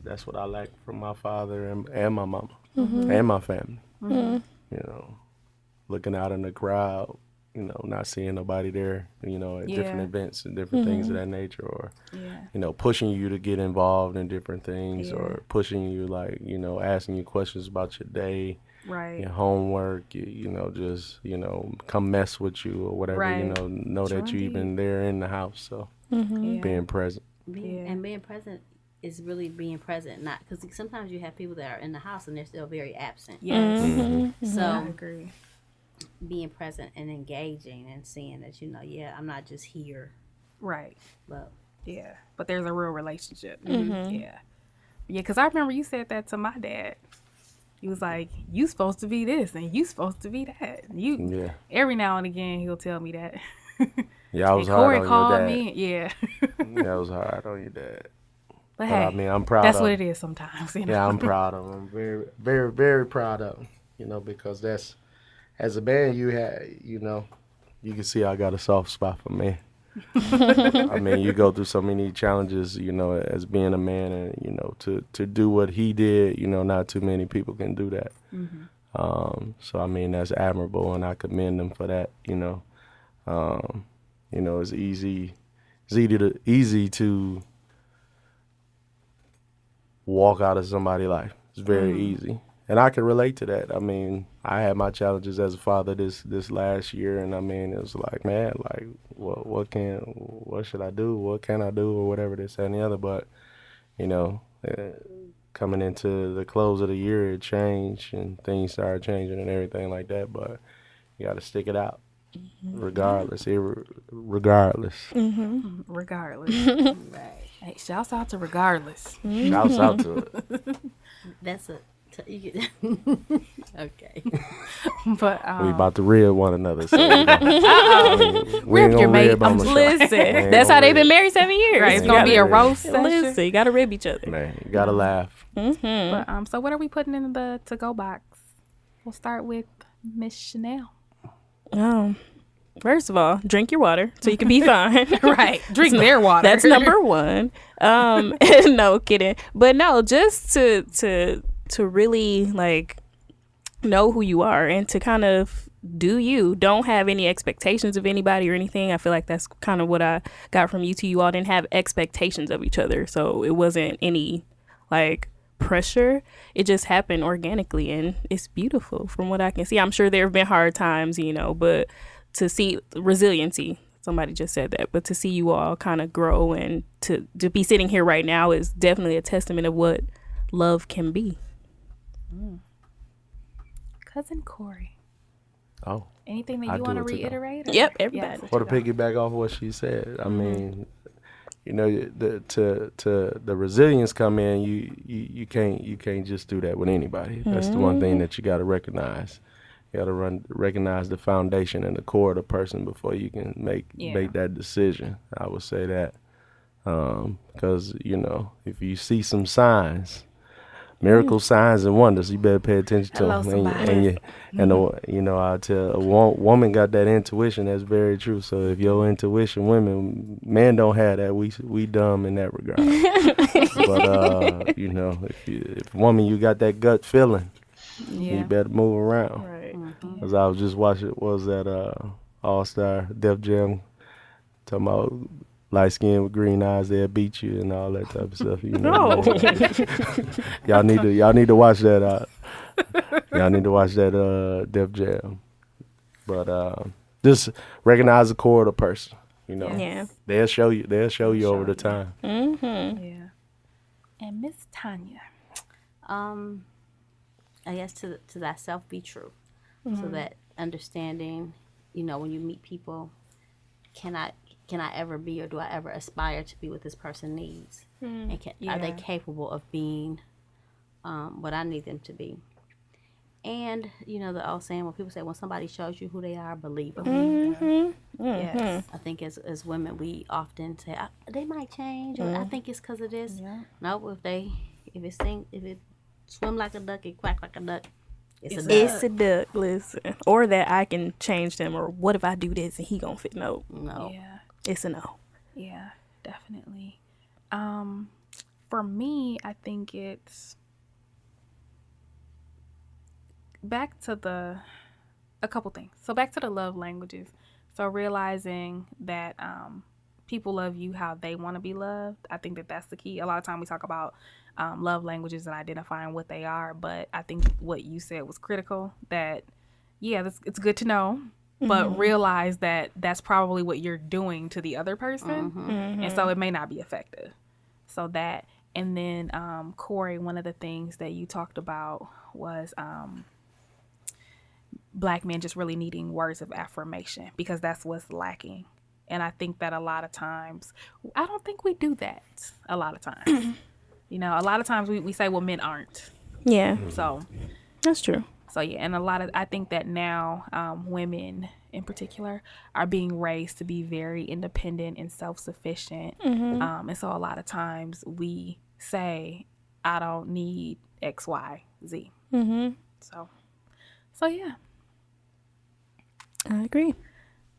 That's what I like from my father and my mama and my family. Looking out in the crowd, not seeing nobody there, at different events and different things of that nature, or pushing you to get involved in different things, or pushing you, like, asking you questions about your day, right, your homework, just come mess with you or whatever, right. Know True that you indeed. even there in the house. So being present. And being present is really being present, not because sometimes you have people that are in the house and they're still very absent. Yes. So I agree. being present and engaging and seeing that, yeah, I'm not just here, Right. but Yeah. But there's a real relationship. Mm-hmm. Yeah. Yeah, because I remember you said that to my dad. He was like, "You supposed to be this and you supposed to be that." You Yeah. every now and again he'll tell me that. Yeah, I was And hard Corey on your called dad. me. Yeah. Yeah, I was hard on your dad. But But I hey, mean, I'm proud that's of what him. it is sometimes. You know? Yeah, I'm proud of him. I'm very, very, very proud of him. Because that's, as a man, you can see I got a soft spot for men. I mean, you go through so many challenges, as being a man, and to do what he did, not too many people can do that. So I mean, that's admirable, and I commend them for that. It's easy to walk out of somebody's life. It's very easy. And I can relate to that. I mean, I had my challenges as a father this last year, and I mean, it was like, man, like, what should I do? What can I do? Or whatever, this, that, and the other. But, you know, uh, coming into the close of the year, it changed, and things started changing and everything like that. But you got to stick it out, regardless, regardless. Regardless. right. Hey, shouts out to regardless. Shouts out to it. That's okay. But We about to rib one another. So we Rib ain't your gonna mate. rib on the show. Listen, ain't that's gonna how they've rib. been married 7 years. right, it's You gonna be a gotta- roast session. Listen, you gotta rib each other. Man, you gotta laugh. But so what are we putting in the to go box? We'll start with Miss Chanel. First of all, drink your water so you can be fine. Right, drink their water. That's number one. No kidding, but no, just to really like know who you are and to kind of do you. Don't have any expectations of anybody or anything. I feel like that's kind of what I got from you two. You all didn't have expectations of each other, so it wasn't any like pressure. It just happened organically, and it's beautiful from what I can see. I'm sure there have been hard times, but to see resiliency, somebody just said that, but to see you all kind of grow and to be sitting here right now is definitely a testament of what love can be. Cousin Corey. Oh, Anything that I you do want to it too, though. reiterate? Yep, Yes, everybody. what or you to got? piggyback off what she said, I mean, to the resilience come in. You can't just do that with anybody. That's the one thing that you got to recognize. You got to recognize the foundation and the core of the person before you can make that decision. I would say that because if you see some signs, miracle signs and wonders, you better pay attention to Hello, them. somebody. I tell a woman got that intuition. That's very true. So if your intuition, women, men don't have that. We dumb in that regard. But if woman, you got that gut feeling, you better move around. Right. Cause I was just watching, what was that All Star Def Jam, talking about light skin with green eyes, they'll beat you and all that type of stuff. No. Y'all need to watch that. Y'all need to watch that Def Jam. But just recognize the core of the person. Yeah. They'll show you. They'll show you over the time. Yeah. And Miss Tanya. I guess to thyself be true. So that understanding, when you meet people, can I ever be, or do I ever aspire to be what this person needs? And are they capable of being what I need them to be? And the old saying, when people say, when somebody shows you who they are, believe them. Yes. I think as women, we often say they might change, or I think it's because of this. No, if it swim like a duck, it quack like a duck. It's a duck, listen. Or that I can change them, or what if I do this and he gonna fit? No. Yeah. It's a no. Yeah, definitely. For me, I think it's back to a couple things. So back to the love languages. So realizing that people love you how they want to be loved. I think that's the key. A lot of time we talk about love languages and identifying what they are, but I think what you said was critical. That it's good to know, but realize that that's probably what you're doing to the other person, and so it may not be effective. So that, and then Corey, one of the things that you talked about was Black men just really needing words of affirmation because that's what's lacking. And I think that a lot of times, I don't think we do that a lot of times. You know, a lot of times we say, well, men aren't. Yeah, So that's true. So yeah, and I think that now women in particular are being raised to be very independent and self-sufficient. And so a lot of times we say, I don't need X, Y, Z. So yeah. I agree.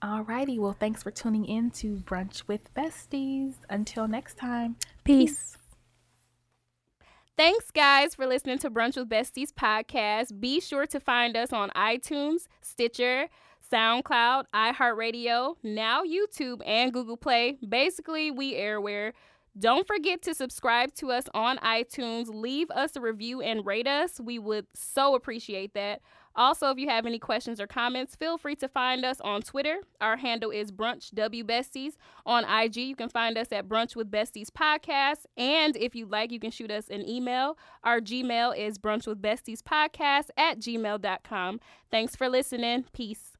Alrighty, well, thanks for tuning in to Brunch with Besties. Until next time, Peace. Thanks, guys, for listening to Brunch with Besties podcast. Be sure to find us on iTunes, Stitcher, SoundCloud, iHeartRadio, now YouTube, and Google Play. Basically, we everywhere. Don't forget to subscribe to us on iTunes. Leave us a review and rate us. We would so appreciate that. Also, if you have any questions or comments, feel free to find us on Twitter. Our handle is BrunchWBesties. On IG, you can find us at Brunch with Besties Podcast. And if you'd like, you can shoot us an email. Our Gmail is brunchwithbestiespodcast@gmail.com. Thanks for listening. Peace.